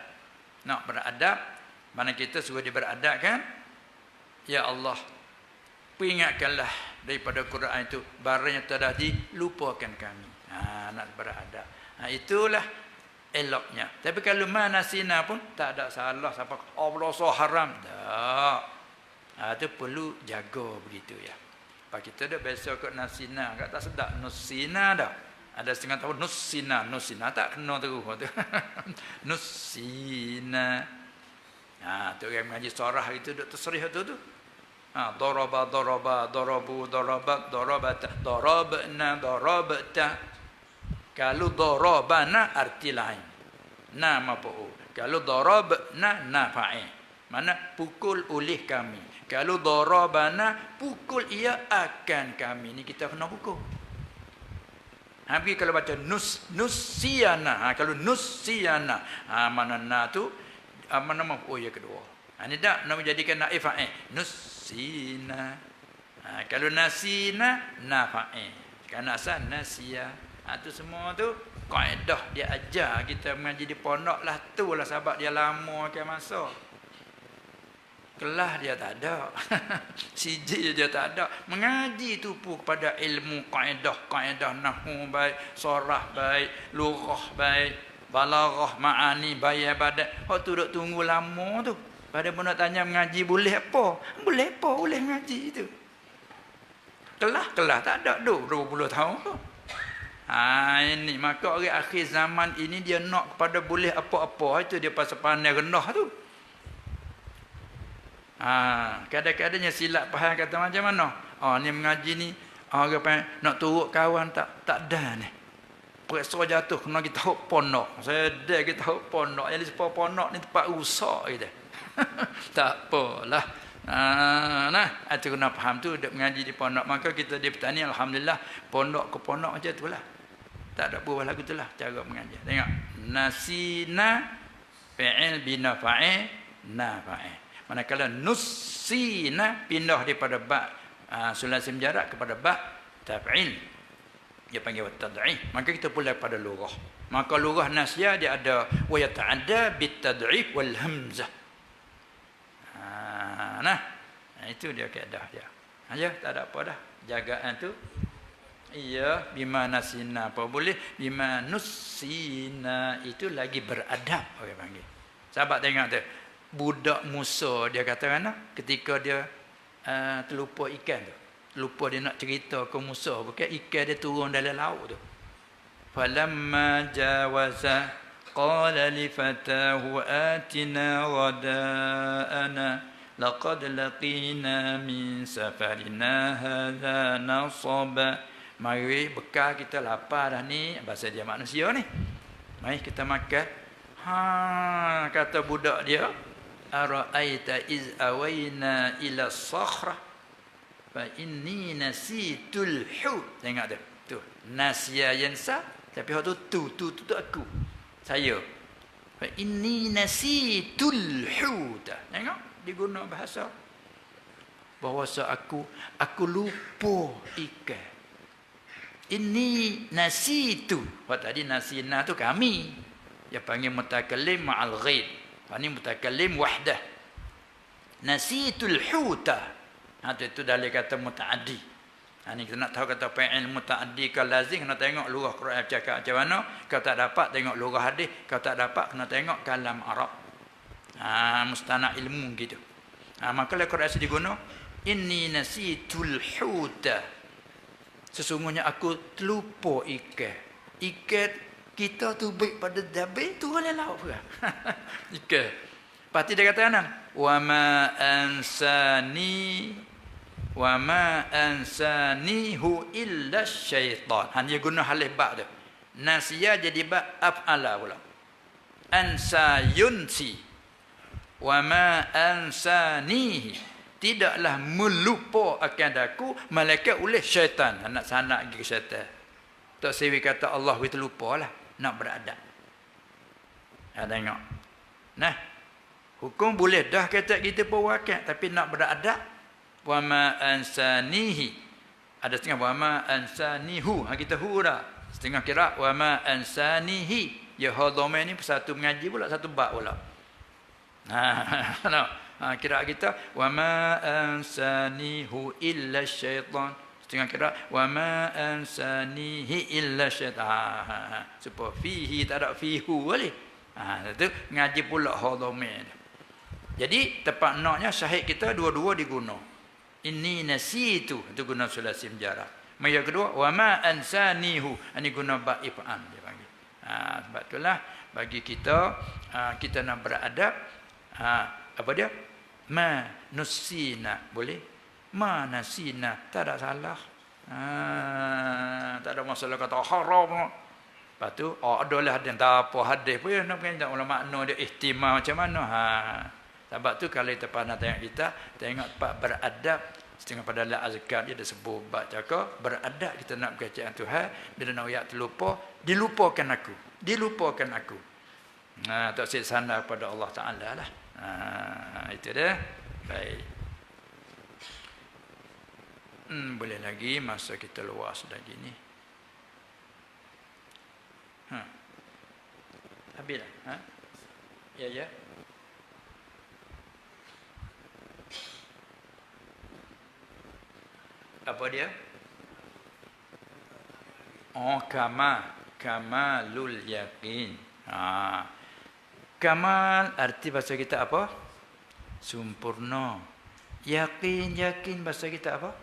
Nak beradab. Mana kita suruh dia beradab kan? Ya Allah, peringatkanlah daripada Quran itu barang yang telah dilupakan kami. Nak beradab. Itulah eloknya. Tapi kalau manasina pun tak ada salah siapa Allah so haram. Tak. Itu perlu jaga begitu ya. Pak kita dah biasa kot nasina, kat tak sedap nusina dah. Ada setengah tahun nusina tak kena terus tu. Nusina. Tu yang mengaji surah itu duk tasrih tu. Daraba, darabu, darabat, darabata, darabna, darabta. Kalau darabana arti lain. Na maf'ul. Kalau darabna na fa'il. Mana pukul oleh kami. Kalau darabana pukul ia akan kami. Ni kita kena pukul. Habis kalau baca nusyana. Kalau nusyana. Mana na tu mana maf'ul yang kedua. Ini tak nak menjadikan naib fa'il. Nusina. Kalau nasina na fa'il. Kan asal nasiya. Itu semua tu kaedah dia ajar kita mengaji di pondok lah. Itulah sebab dia lama ke masa. Kelas dia tak ada. Sijil dia tak ada. Mengaji tu pun kepada ilmu kaedah nahwu baik, sorah baik, lughah baik, balaghah, ma'ani, bayan badat. Hak tu duk tunggu lama tu. Pada pun nak tanya mengaji boleh apa? Boleh apa? Boleh mengaji tu. Kelas tak ada duk 20 tahun tu. Ini maka orang akhir zaman ini dia nak kepada boleh apa-apa. Itu dia pasal pandai rendah tu. Kadang-kadangnya silap faham kata macam mana. Ni mengaji ni orang nak turut kawan tak ada ni. Periksa jatuh kena kita hok pondok. Saya dah kita hok pondok. Jadi sepuluh pondok ni tempat rusak kita. Tak apalah. Itu kena faham tu duk mengaji di pondok. Maka kita di petani alhamdulillah pondok ke pondok macam itulah. Tak ada buah lagu itulah cara mengaji. Tengok. Nasina fi'il bina fa'il na fa'il. Manakala nusina pindah daripada ba sulasim jarak kepada ba taf'il. Dia panggil tad'if. Maka kita pula pada lughah. Maka lughah nasya dia ada wa yata'adda bit tad'if wal hamzah. Nah, itu dia kaedah dia. Aja tak ada apa dah. Jagaan tu iya bima nasina apa boleh bima nusina itu lagi beradab orang panggil. Sahabat tengok tu. Budak Musa dia kata mana ketika dia terlupa ikan tu. Lupa dia nak cerita ke Musa bukan ikan dia turun dalam laut tu. Falamma jawaza qala li fatahu atina ghada'ana laqad laqina min safarina hadha nasaba. Mari bekal kita lapar dah ni, bahasa dia manusia ni. Mari kita makan. Kata budak dia, ara'aita iz awayna ila sakhra fa inni nasitul hut. Tengok tu. Tu nasya yansa tapi hak tu aku. Saya. Fa inni nasitul hut. Tengok diguna bahasa bahasa aku lupa ikan. Ini nasitu. Hak tadi nasina tu kami. Dia panggil mutakallim ma'al ghaib. Ini mutakallim wahdah. Nasitul huta. Itu dalil kata muta'addi. Ini kita nak tahu kata fa'il muta'addi ke lazim, kena tengok lughah Quran cakap macam mana. Kalau tak dapat tengok lughah hadis, kalau tak dapat kena tengok kalam Arab. Mustana' ilmu gitu. Maka Quran diguna inni nasitul huta. Sesungguhnya aku terlupa ikan. Ikan kita tu baik pada dabil tu oleh laut pula. Ikan. Lepas dia kata kanan. Wa ma ansanihu illa syaitan. Dia guna halih ba' tu. Nasiya jadi ba' af'ala pula. Ansa yunsi. Wa ma ansanihi. Tidaklah melupa akan aku malaikat oleh syaitan. Nak sanak pergi ke syaitan. Tak sewi kata Allah itu lupa lah. Nak beradab. Tengok. Nah. Hukum boleh dah kata kita perwakilan. Tapi nak beradab. Wa ma ansanihi. Ada setengah. Wa ma ansanihu. Kita hu dah. Setengah kira. Wa ma ansanihi. Ya hadhamai ni satu mengaji pula. Satu bak pula. No. Kira kita wa ma ansanihu illa syaitan. Setengah kira wa ma ansanihi illa syaitan. Supaya fihi tak ada fihu boleh. Itu ngaji pula hadhamai. Jadi tepat naknya syahid kita dua-dua diguna. Inni nasitu itu guna sulasim jarak. Yang kedua wa ma ansanihu ini guna ba if'al dia panggil. Sebab itulah bagi kita kita nak beradab apa dia? Ma nusina boleh. Ma nasina tak ada salah. Tak ada masalah kata haram. Lepas tu adalah ada tak apa hadis pun nak pengen ulama makna dia ihtimal macam mana. Sebab tu kalau kita pandang tengok kita tengok pak beradab setengah pada la azkar dia ada sebut bab cakap beradab kita nak berkaitan Tuhan bila nak ayat terlupa dilupakan aku. Tak sesana pada Allah Taala lah. Itu dah. Baik. Boleh lagi masa kita luas lagi ni. Habis dah. Ya. Apa dia? Kamalul yakin. Kamal arti bahasa kita apa? Sempurna. Yakin bahasa kita apa?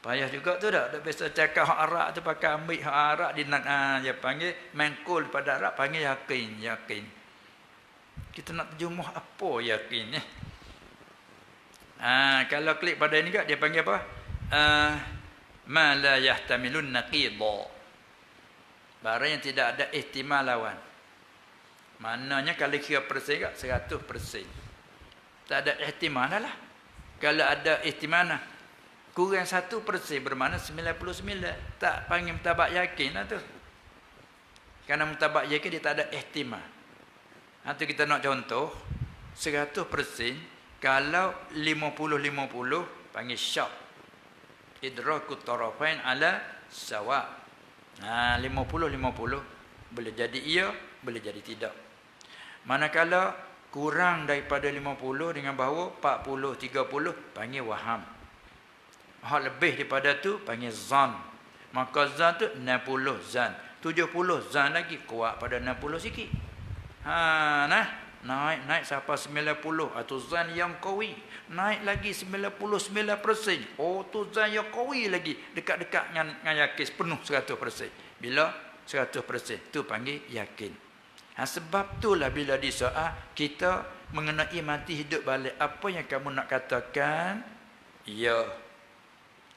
Payah juga tu dah. Tak biasa cakap hak Arab tu pakai ambil hak Arab dia panggil mengkul pada Arab panggil yakin. Kita nak terjemah apa yakin ni? Kalau klik pada ini dia panggil apa? Ma la yahtamilun naqidha. Barang yang tidak ada ihtimal lawan. Maknanya kalau kira persen kat 100%. Tak ada ihtimal lah. Kalau ada ihtimal kurang 1% bermakna 99. Tak panggil tabak yakin lah tu. Kerana mutabak yakin dia tak ada ihtimal. Nanti kita nak contoh 100% kalau 50-50 panggil syak. Idrakut tarafain ala sawa. 50-50 boleh jadi iya, boleh jadi tidak. Manakala kurang daripada 50 dengan bahawa 40-30 panggil waham. Hal lebih daripada tu panggil zan. Maka zan tu 60 zan. 70 zan lagi kuat pada 60 sikit. Naik sampai 90 atau zan yang qawi. Naik lagi 99%. Oh tu zan yang qawi lagi. Dekat-dekat dengan yakin penuh 100%. Bila 100% tu panggil yakin. Sebab itulah bila disoal kita mengenai mati hidup balik, apa yang kamu nak katakan? Ya.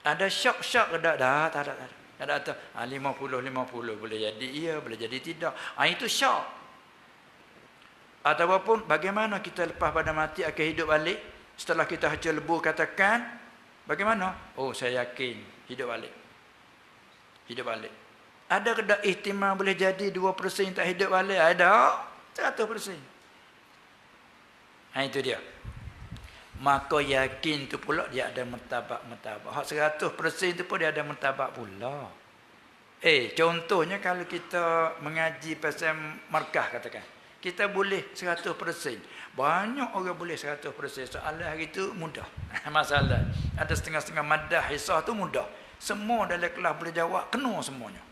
Ada syak-syak ke tak? Tak ada. 50-50 boleh jadi iya, boleh jadi tidak. Itu syak. Ataupun bagaimana kita lepas pada mati akan hidup balik? Setelah kita hancur lebu katakan, bagaimana? Oh, saya yakin hidup balik. Hidup balik. Ada ke tak ihtimal boleh jadi 2% tak hidup balik? Ada. 100%. Itu dia. Maka yakin tu pula dia ada martabat. Hak 100% tu pun dia ada martabat pula. Contohnya kalau kita mengaji pasal markah katakan. Kita boleh 100%. Banyak orang boleh 100%. Soalan hari tu mudah. Masalah. Ada setengah-setengah madah hisah tu mudah. Semua dalam kelas boleh jawab. Kena semuanya.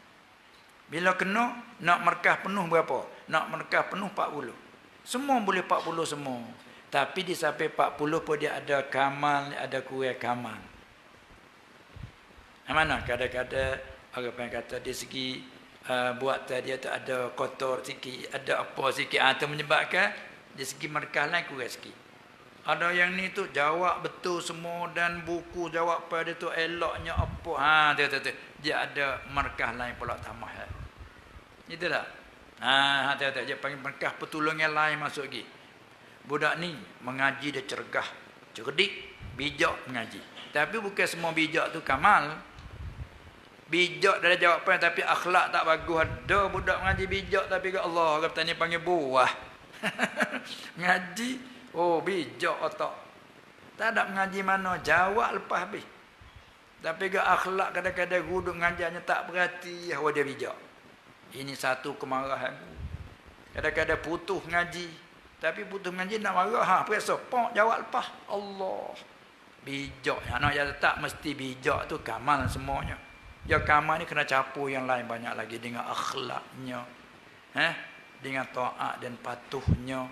Bila kena, nak markah penuh berapa? Nak markah penuh 40. Semua boleh 40 semua. Tapi di sampai 40 pun dia ada kamal, ada kurang kamal. Mana? Kadang-kadang orang kata di segi buatan dia tu ada kotor sikit, ada apa sikit. Itu menyebabkan di segi markah lain kurang sikit. Ada yang ni tu jawab betul semua dan buku jawab pada tu eloknya apa. Dia ada markah lain pula tambah. Itulah. Dia panggil markah pertolongan lain masuk lagi. Budak ni mengaji dia cergah, cerdik, bijak mengaji. Tapi bukan semua bijak tu kamal. Bijak dalam jawapan tapi akhlak tak bagus. Ada budak mengaji bijak tapi ke Allah kata ni panggil buah. Ngaji, oh bijak otak. Tak ada mengaji mana, jawab lepas habis. Tapi ke akhlak kadang-kadang guru mengajarnya tak berhati, bahawa dia bijak. Ini satu kemarahan. Kadang-kadang putus ngaji. Tapi putus ngaji nak marah. Periksa. Pok jawab lepas. Allah. Bijak. Anak yang tak mesti bijak tu kamal semuanya. Ya kamal ni kena capur yang lain banyak lagi. Dengan akhlaknya. Dengan taat dan patuhnya.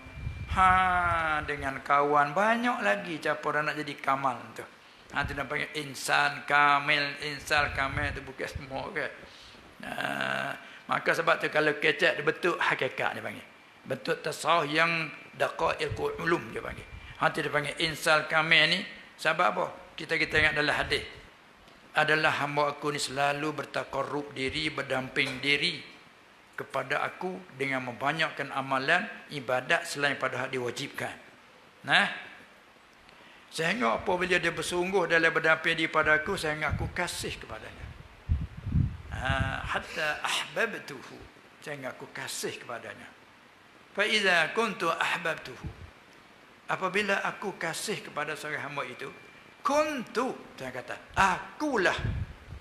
Dengan kawan. Banyak lagi capur nak jadi kamal tu. Itu nak panggil insan kamil. Insan kamil tu bukan semua kan. Maka sebab tu kalau kecek dia betul hakikat dia panggil. Betul tasawuf yang daqaiqul ulum dia panggil. Hati dia panggil insal kamil ni sebab apa? Kita ingat dalam hadis. Adalah hamba aku ni selalu bertaqarrub diri, berdamping diri kepada aku dengan membanyakkan amalan ibadat selain pada hak diwajibkan. Sehingga apabila dia bersungguh dalam berdamping diri pada aku, sehingga aku kasih kepadanya. Hatta ahbabtuhu, sehingga aku kasih kepadanya. Fa iza kuntu ahbabtuhu, apabila aku kasih kepada seorang hamba itu, kuntu, saya kata akulah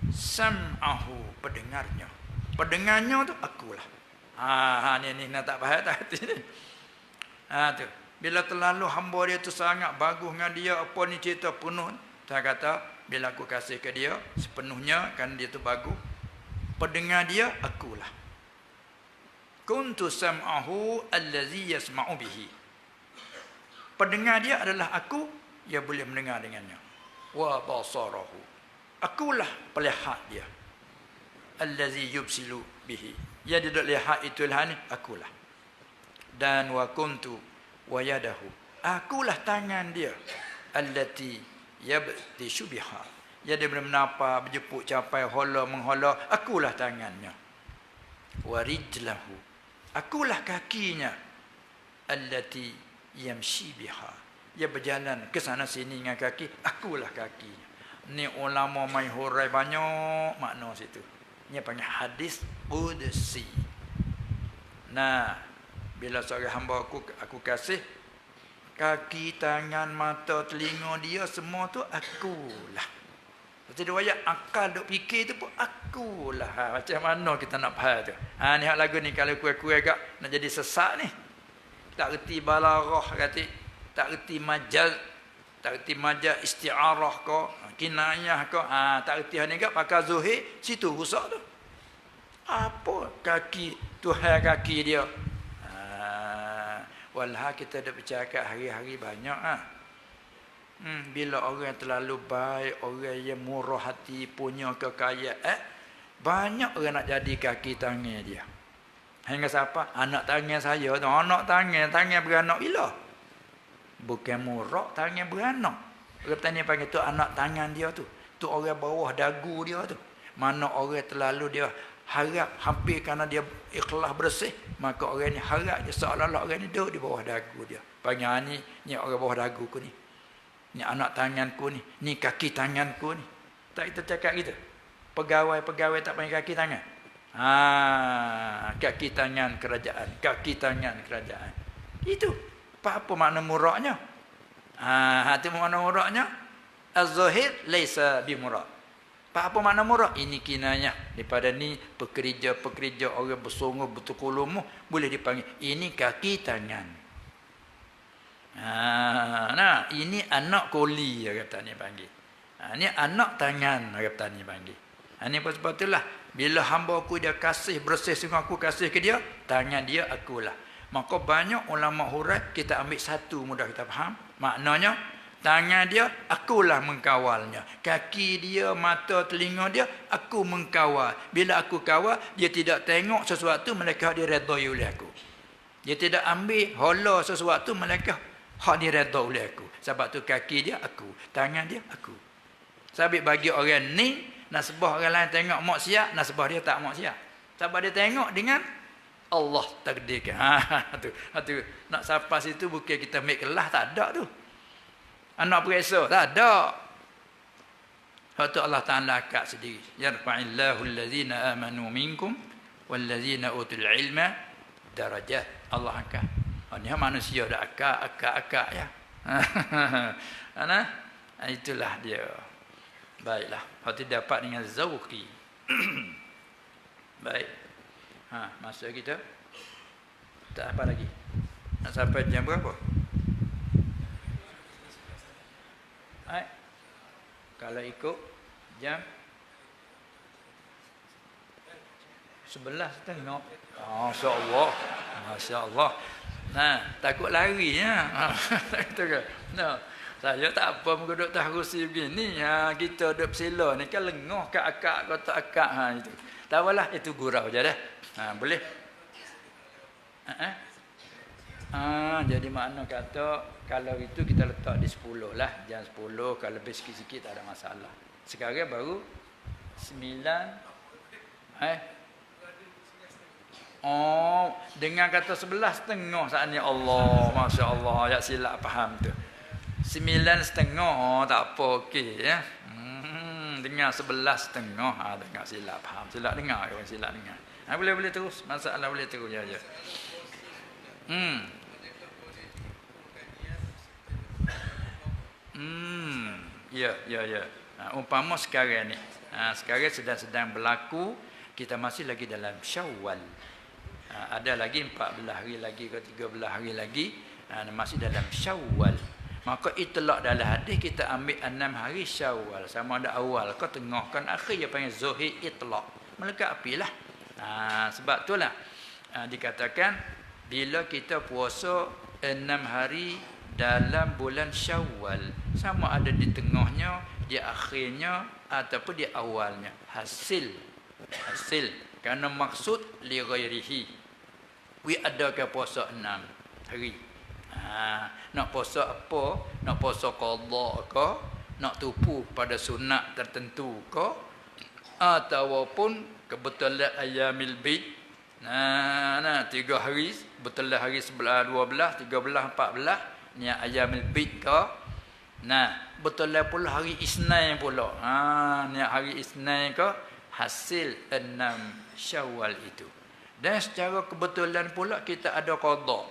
sam'ahu, pendengarnya. Pendengarnya tu akulah. Ni nak tak faham tak hati ni. Tu bila terlalu hamba dia tu sangat bagus dengan dia, apa ni cerita penuh, saya kata bila aku kasih ke dia sepenuhnya kan dia tu bagus, pendengar dia akulah. Kuntu sam'ahu allazi yasma'u bihi, pendengar dia adalah aku yang boleh mendengar dengannya. Wa basarahu, akulah pelihat dia. Allazi yubsilu bihi, ya dia duk lihat itulah ni akulah. Dan wa kuntu wa yadahu, akulah tangan dia. Allati yabtishu biha, ya dia boleh menapa, berjepuk capai, hola menghola, akulah tangannya. Wa rijlahu, akulah kakinya. Allati yamshi biha, dia berjalan ke sana sini dengan kaki, akulah kakinya. Ni ulama mai hurai banyak makna situ. Ini panggil hadis qudsi. Nah, bila seorang hamba aku kasih kaki, tangan, mata, telinga dia semua tu akulah. Macam dia wayak akal duk fikir tu pun akulah. Macam mana kita nak faham tu? Ni hak lagu ni kalau kuat-kuat agak nak jadi sesak ni. Tak reti balarah kata, tak reti majaz, tak reti majaz isti'arah ke, kinayah ke, tak reti hak ni agak pakai zuhir, situ rusak tu. Apa kaki Tuhan kaki dia? Walha kita dah bercakap hari-hari banyak bila orang yang terlalu baik, orang yang murah hati, punya kekayaan, banyak orang nak jadi kaki tangan dia. Hingga siapa? Anak tangan saya tu, anak tangan beranak bila? Bukan murah, tangan beranak. Orang tanya panggil tu anak tangan dia tu. Tu orang bawah dagu dia tu. Mana orang terlalu dia harap hampir kerana dia ikhlas bersih, maka orang ni harap je seolah-olah orang ni duduk di bawah dagu dia. Panggil ni orang bawah dagu ku ni. Ni anak tanganku ni kaki tanganku ni. Tak kita cakap gitu. Pegawai-pegawai tak panggil kaki tangan. Kaki tangan kerajaan, kaki tangan kerajaan. Itu apa makna muraknya? Itu makna muraknya. Az-zahir laisa bimurak. Apa makna murak? Ini kinayah daripada ni pekerja-pekerja orang bersungguh betul-betul boleh dipanggil ini kaki tangan. Nah, ini anak koli orang tani panggil. Ini anak tangan orang tani panggil. Ini sebab itulah bila hamba aku dia kasih bersih sungguh aku kasih ke dia, tangan dia akulah. Maka banyak ulama hurat kita ambil satu mudah kita faham. Maknanya tangan dia akulah mengkawalnya. Kaki dia, mata, telinga dia aku mengkawal. Bila aku kawal, dia tidak tengok sesuatu mereka diredai oleh aku. Dia tidak ambil hala sesuatu mereka hak diredai oleh aku. Sebab tu kaki dia aku, tangan dia aku. Sebab bagi orang ni nasbah orang lain tengok maksiat, nasbah dia tak maksiat. Sebab dia tengok dengan Allah takdirkan. Tu nak sampai situ bukan kita make kelas, tak ada tu. Anak periksa tak ada. Waktu Allah Taala kat sendiri. Yarfa'illahu allazina amanu minkum wallazina utul ilma darajat. Allah angkat. Ni manusia dah akak ya. Itulah dia. Baiklah. Waktu dapat dengan zauqi. Baik. Masa kita tak apa lagi. Nak sampai jam berapa? Kalau ikut jam 11:30. Masya-Allah. Masya-Allah. Nah, takut lari ya. Betul ke? No. Saya tak apa muka duduk atas kursi begini. Kita duduk bersila ni kan lengah kat akak kata akak itu. Tak apalah, itu gurau je dah. Boleh. Jadi makna kata kalau itu kita letak di 10 lah, jam 10, kalau lebih sikit-sikit tak ada masalah. Sekarang baru 9. Dengan kata 11:30 saat ni Allah, masya-Allah, ya silap faham tu. 9:30 tak apa okey ya. Dengar 11:30 dengar silap faham. Silap dengar orang silap dengar. Boleh terus, masalah boleh terus ya. Ya. Umpama sekarang ni. Sekarang sedang berlaku, kita masih lagi dalam Syawal. Ada lagi 14 hari lagi ke 13 hari lagi, masih dalam Syawal. Maka itlaq dalam hadis kita ambil 6 hari Syawal, sama ada awal ke tengah kan akhir, dia panggil zuhir itlaq. Melekat apilah. Sebab itulah dikatakan bila kita puasa 6 hari dalam bulan Syawal, sama ada di tengahnya, di akhirnya ataupun di awalnya, hasil kerana maksud li ghairihi. We adakan puasa 6 hari. Nak puasa apa? Nak puasa qada ke? Nak tupu pada sunat tertentu ke? Ataupun kebetulan ayamil bid. 3 hari, betul hari 11, 12, 13, 14 ni ayamil bid ke? Betul pula hari Isnin pula. Ni hari Isnin ke? Hasil 6 Syawal itu. Dan secara kebetulan pula kita ada qada.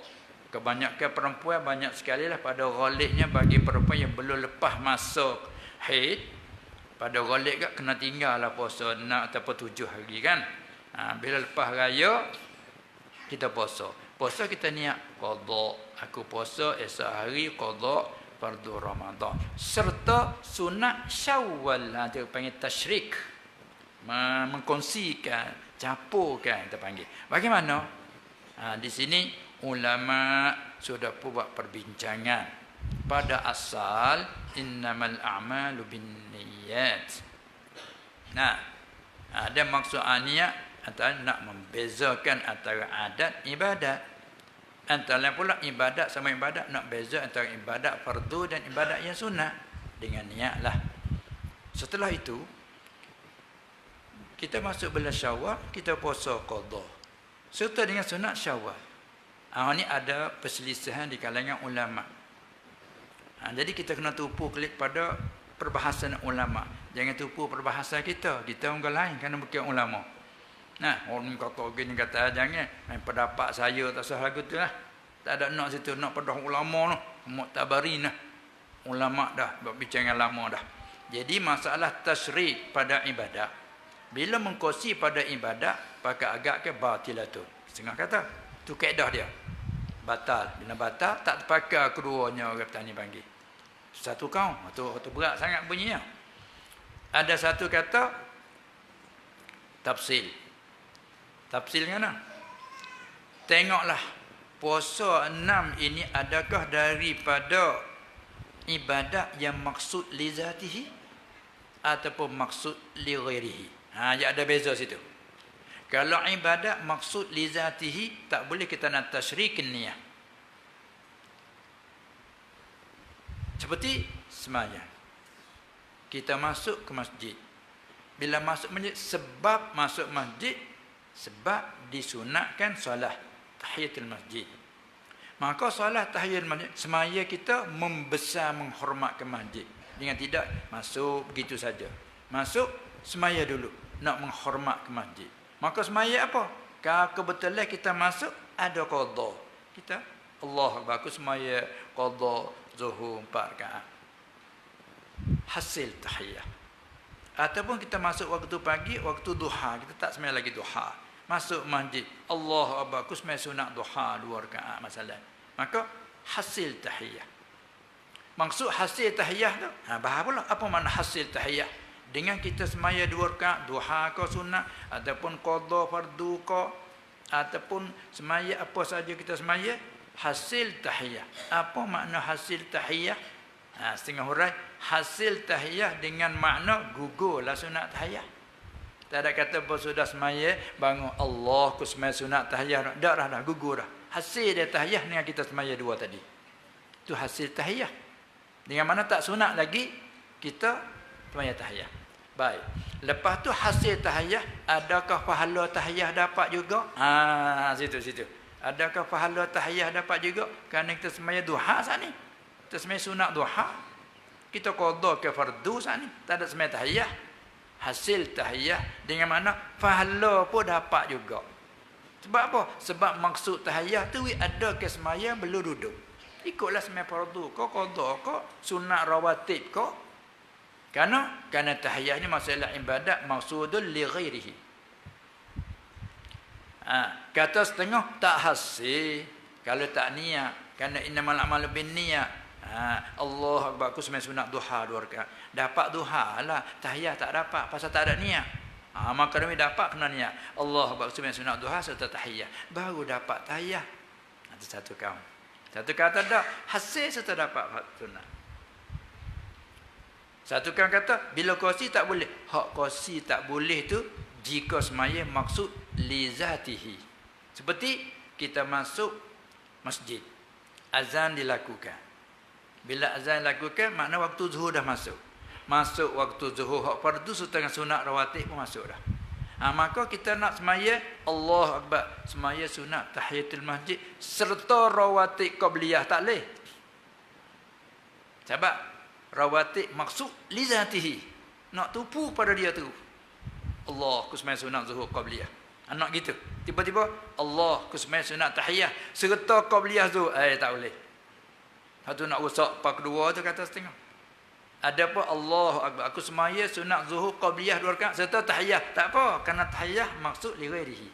Kebanyakan perempuan banyak sekali lah pada ghalibnya bagi perempuan yang belum lepas masuk haid. Pada ghalib kat kena tinggal lah puasa 6 ataupun 7 hari kan. Bila lepas raya kita puasa. Puasa kita niat qada. Aku puasa esok hari qada fardu Ramadan. Serta sunat Syawal. Dia panggil tasyrik. Mengkongsikan, campurkan kita panggil. Bagaimana? Di sini ulama sudah buat perbincangan. Pada asal innamal a'malu binniyat. Nah, ada maksud niat antara nak membezakan antara adat ibadat. Antara pula ibadat sama ibadat nak beza antara ibadat fardu dan ibadat yang sunat dengan niat lah. Setelah itu kita masuk bulan Syawal, kita puasa qada. Serta dengan sunat Syawal. Ini ada perselisihan di kalangan ulama. Jadi kita kena tupu klik pada perbahasan ulama. Jangan tupu perbahasan kita. Kita orang lain kerana bukan ulama. Nah, orang kata gini kata jangan main pendapat saya tak sah lagu tu lah. Tak ada nak situ nak pada ulama tu. Mu'tabarin lah. Ulama dah berbincang lama dah. Jadi masalah tasyrik pada ibadat. Bila mengkosi pada ibadat, pakai agak ke batilatun. Setengah kata, tu kaedah dia. Batal. Bila batal, tak terpakai keduanya orang petani panggil. Satu kaum, tu berat sangat bunyinya. Ada satu kata tafsil. Tafsil mana? Tengoklah puasa 6 ini adakah daripada ibadat yang maksud li zatihi ataupun maksud li ghairihi. Ya ada beza situ. Kalau ibadat maksud li zatihi, tak boleh kita nak tasyrikin niyah. Seperti sembahyang. Kita masuk ke masjid. Bila masuk masjid, sebab masuk masjid, sebab disunatkan solat tahiyatul masjid. Maka solat tahiyatul masjid, semaya kita membesar menghormatkan masjid. Dengan tidak masuk begitu saja. Masuk, semaya dulu. Nak menghormatkan masjid. Maka semaya apa? Kalau kebetulan kita masuk, ada qada. Kita, Allah Akbar, aku semaya qada zuhur 4 rakaat. Hasil tahiyah. Ataupun kita masuk waktu pagi, waktu duha. Kita tak semaya lagi duha. Masuk masjid. Allah Akbar, aku semaya sunat duha 2 rakaat masalah. Maka hasil tahiyah. Maksud hasil tahiyah tu, bahas pula apa makna hasil tahiyah? Dengan kita semaya 2 rakaat duha ke sunat ataupun qada fardu ke ataupun semaya apa saja kita semaya, hasil tahiyah. Apa makna hasil tahiyah? Setengah hurai hasil tahiyah dengan makna gugurlah sunat tahiyah. Tak ada kata sudah semaya bangun Allah ku semaya sunat tahiyah dah gugur dah. Hasil dia tahiyah dengan kita semaya 2 tadi. Itu hasil tahiyah. Dengan mana tak sunat lagi kita semaya tahiyah. Baik. Lepas tu hasil tahiyah, adakah pahala tahiyah dapat juga? Situ. Adakah pahala tahiyah dapat juga? Kerana kita semaya duha saat ni. Kita semaya sunat duha. Kita qada ke fardu saat ni. Tak ada semaya tahiyah. Hasil tahiyah dengan mana pahala pun dapat juga. Sebab apa? Sebab maksud tahiyah tu ada ke semaya belum duduk. Ikutlah semaya fardu ko qada ko sunat rawatib ko. Kerana tahiyah ni masalah ibadat maksudul li ghairihi. Kata setengah tak hasil kalau tak niat. Kerana innamal a'malu binniyat. Allah Akbar, aku semaya sunat duha 2 rakaat. Dapat duha lah, tahiyah tak dapat pasal tak ada niat. Maka demi dapat kena niat. Allah Akbar, aku semaya sunat duha serta tahiyah. Baru dapat tahiyah. Itu satu kaum. Satu kata dah hasil serta dapat sunat. Satu kan kata bila qasi tak boleh. Hak qasi tak boleh tu jika semaya maksud li zatihi. Seperti kita masuk masjid. Azan dilakukan. Bila azan dilakukan makna waktu zuhur dah masuk. Masuk waktu zuhur hak fardu setengah sunat rawatib pun masuk dah. Maka kita nak semaya Allah Akbar, semaya sunat tahiyatul masjid serta rawatib qabliyah tak leh. Sebab rawatib maksud li zatihi. Nak tupu pada dia tu. Allah, aku semaya sunat zuhur qabliyah. Anak gitu. Tiba-tiba Allah aku sembahyang sunat tahiyah serta qabliyah tu. Tak boleh. Satu nak rosak part kedua tu kata setengah. Ada apa Allahu akbar aku sembahyang sunat zuhur qabliyah 2 rakaat serta tahiyah. Tak apa kerana tahiyah maksud li ghairihi.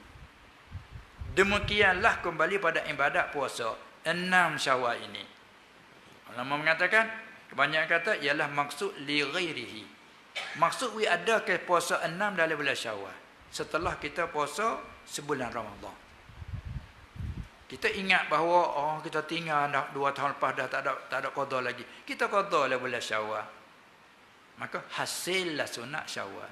Demikianlah kembali pada ibadat puasa 6 Syawal ini. Ulama mengatakan kebanyakan kata ialah maksud li ghairihi. Maksud ada ke puasa 6 dalam bulan Syawal. Setelah kita puasa sebulan Ramadan. Kita ingat bahawa kita tinggal dah 2 tahun lepas dah tak ada qada lagi. Kita qada lah bulan Syawal. Maka hasillah sunat Syawal.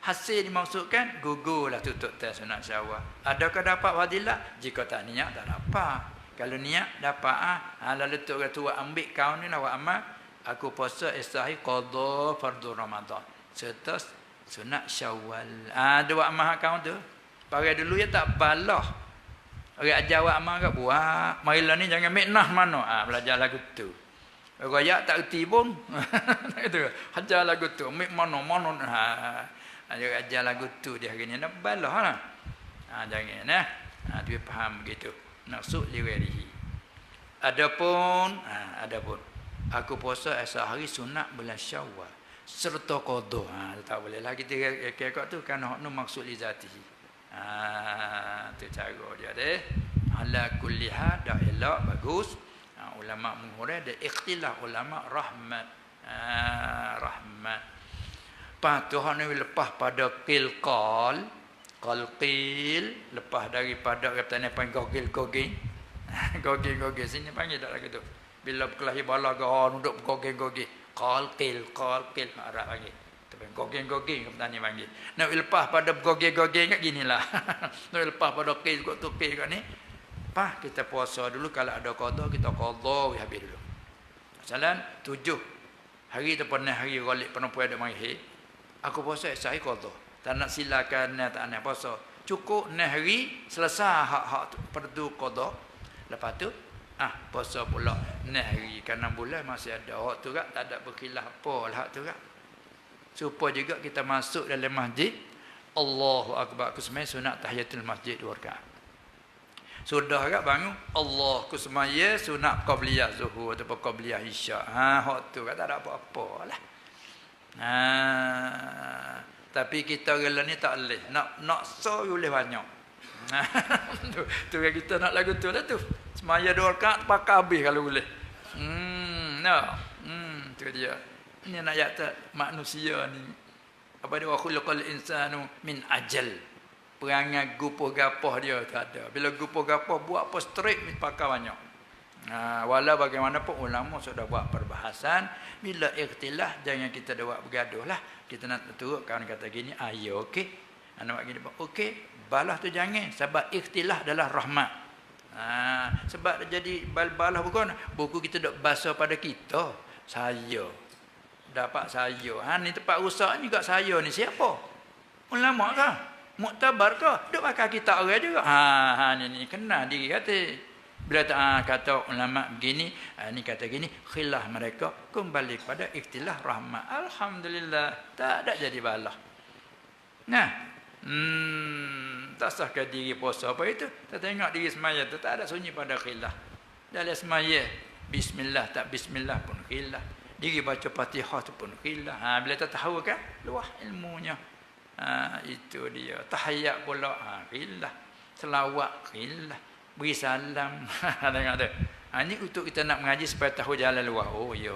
Hasil dimaksudkan gugurlah tutup tes sunat Syawal. Adakah dapat fadilah? Jika tak niat tak dapat. Kalau niat dapat lalu tu kata ambil kau ni lah amal aku puasa istahi qada fardu Ramadan serta sunat Syawal. Dua amal kau tu. Pakai dulu ya tak balah. Orang ajar awak amal kat buat. Marilah ni jangan miknah mana. Belajar lagu tu. Royak tak erti pun. Itu. Ajar lagu tu. Mik mana-mana. Dia ajar lagu tu dia hari ni. Nak balah lah. Jangan. Dia faham begitu. Maksud liwarihi. Adapun. Aku puasa esok hari sunat bulan Syawal. Serta qada. Tak boleh lah kita kekak tu. Kerana hak tu maksud li zatihi. Tu cara dia deh. Ala kulli hal dah elok bagus. Ulama mengurai ada ikhtilaf ulama rahmat. Rahmat. Patuh ni lepas pada qil lepas daripada kata ni panggil gogil. Gogil sini panggil tak lagu tu. Bila berkelahi bala gahon duduk gogil. Qil Arab panggil. Gogeng kata ni panggil. Nak lepas pada gogeng kat ginilah. Nak lepas pada qil kat tu qil kat ni. Kita puasa dulu kalau ada qada kita qada habis dulu. Masalan 7 hari tu pernah hari Ghalib perempuan ada mai. Aku puasa sehari qada. Tak nak silakan tak nak puasa. Cukup hari selesai hak tu perdu qada. Lepas tu puasa pula hari kerana bulan masih ada hak tu tak ada berkhilaf apa hak tu kan. Supaya juga kita masuk dalam masjid Allahu akbar aku sembahyang sunat tahiyatul masjid 2 rakaat. Sudah agak bangun Allah aku sembahyang sunat qabliyah zuhur atau qabliyah isyak. Hak tu tak ada apa-apalah. Tapi kita orang ni tak boleh. Nak so boleh banyak. Tu kita nak lagu tu lah tu. Sembahyang 2 rakaat pakai habis kalau boleh. Tu dia. Ini nak ayat manusia ni. Apa dia khulqal insanu min ajal. Perangai gupuh gapah dia tak ada. Bila gupuh gapah buat apa straight pakai banyak. Walau bagaimanapun ulama sudah buat perbahasan. Bila ikhtilaf jangan kita buat bergaduh lah. Kita nak turut kawan kata gini. Ya okey. Anak buat gini. Okey. Balah tu jangan. Sebab ikhtilaf adalah rahmat. Sebab jadi balah bukan. Buku kita dok basuh pada kita. Saya. Dapat saya. Ni tempat rusak ni kat saya ni siapa? Ulama kah? Muktabar kah? Duk pakai kitab orang juga. Ni kena diri kata. Bila tak kata ulama begini, ni kata gini, khilaf mereka kembali pada ikhtilaf rahmat. Alhamdulillah, tak ada jadi balah. Tak sahkan diri puasa apa itu? Tak tengok diri semaya tu tak ada sunyi pada khilaf. Dalam semaya bismillah tak bismillah pun khilaf. Diri baca Fatihah tu pun khilaf. Bila tak tahu kan luah ilmunya. Itu dia. Tahiyat pula khilaf. Selawat khilaf. Beri salam. Tengok tu. Ini untuk kita nak mengaji supaya tahu jalan luah. Ya.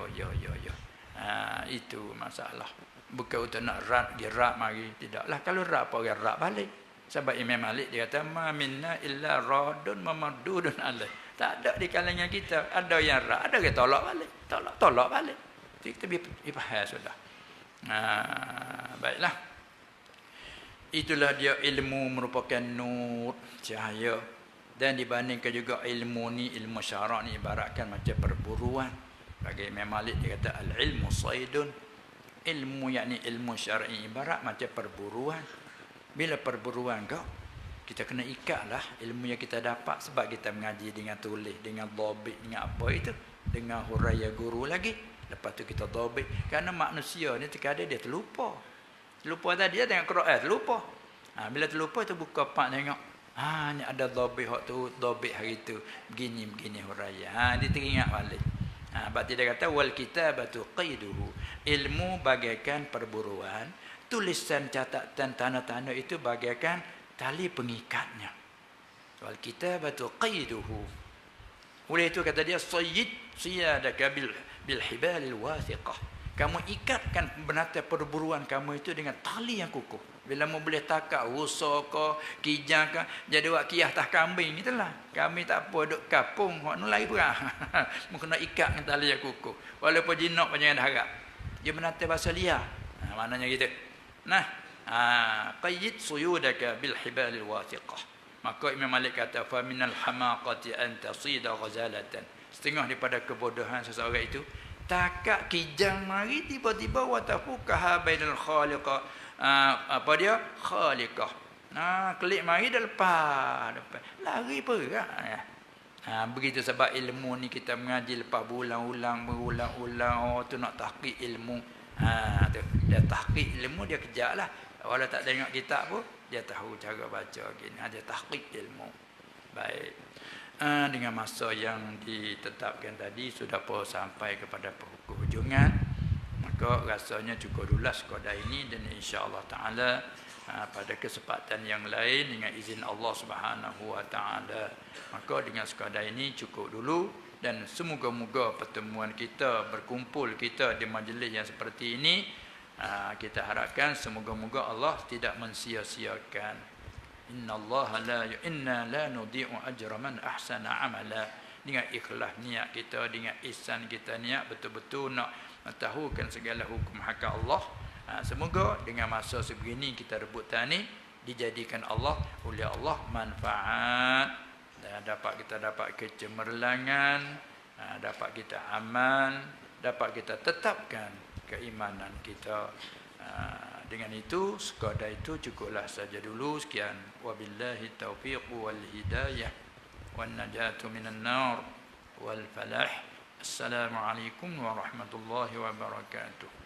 Itu masalah. Bukan untuk nak gerak mari. Tidaklah. Kalau rak apa orang rak balik. Sebab Imam Malik dia kata ma minna illa radun mamadudun alaih. Tak ada di kalangan kita. Ada yang rak. Ada yang tolak balik. Tolak balik. Kita dipahas sudah. Baiklah. Itulah dia ilmu merupakan nur, cahaya. Dan dibandingkan juga ilmu ni, ilmu syarak ni ibaratkan macam perburuan. Bagi Imam Malik dia kata al-ilmu saydun. Ilmu yakni ilmu syar'i ibarat macam perburuan. Bila perburuan kau, kita kena ikatlah ilmu yang kita dapat sebab kita mengaji dengan tulis, dengan dhabit, dengan apa itu, dengan huraian guru lagi. Lepas tu kita dhabit. Kerana manusia ni terkadang dia terlupa. Terlupa tadi dia tengok Quran terlupa. Bila terlupa tu buka pak tengok. Ni ada dhabit hak tu, dhabit hari tu. Begini huraya. Dia teringat balik. Sebab dia kata wal kitabatu qaiduhu. Ilmu bagaikan perburuan, tulisan catatan tanda-tanda itu bagaikan tali pengikatnya. Wal kitabatu qaiduhu. Oleh itu kata dia sayyid siyadaka bil hibalil wathiqah. Kamu ikatkan benata perburuan kamu itu dengan tali yang kukuh. Bila mau boleh takak rusa ke, kijang ke, jadi wak kiah tah kambing itulah. Kami tak apa duk kapung, hak nu lari perang. Mu kena ikat dengan tali yang kukuh. Walaupun jinak pun jangan harap. Dia benata bahasa liar. Maknanya gitu. Qayyid suyudaka bil hibalil wathiqah. Maka Imam Malik kata fa minal hamaqati an tasida ghazalatan. Setengah daripada kebodohan seseorang itu takak kijang mari tiba-tiba watafukaha bainal khaliqah. Apa dia? Khaliqah. Klik mari dah lepas. Lari perak. Begitu sebab ilmu ni kita mengaji lepas berulang-ulang. Tu nak tahqiq ilmu. Tu dia tahqiq ilmu dia kejarlah. Walau tak tengok kitab pun dia tahu cara baca gini. Dia tahqiq ilmu. Baik. Dengan masa yang ditetapkan tadi sudah pun sampai kepada penghujungan. Maka rasanya cukup dulu sekadar ini dan insya-Allah taala pada kesempatan yang lain dengan izin Allah Subhanahu wa taala. Maka dengan sekadar ini cukup dulu dan semoga-moga pertemuan kita berkumpul kita di majlis yang seperti ini kita harapkan semoga-moga Allah tidak mensia-siakan. Inna la nudhi'u ajra man ahsana amala. Dengan ikhlas niat kita, dengan ihsan kita niat betul-betul nak mengetahukan segala hukum hak Allah. Semoga dengan masa sebegini kita rebutan ni dijadikan Allah oleh Allah manfaat dan kita dapat kecemerlangan, dapat kita aman, dapat kita tetapkan keimanan kita. Dengan itu sekadar itu cukuplah saja dulu. Sekian, wabillahi taufiq wal hidayah wan najatu minan nar wal falah. Assalamualaikum warahmatullahi wabarakatuh.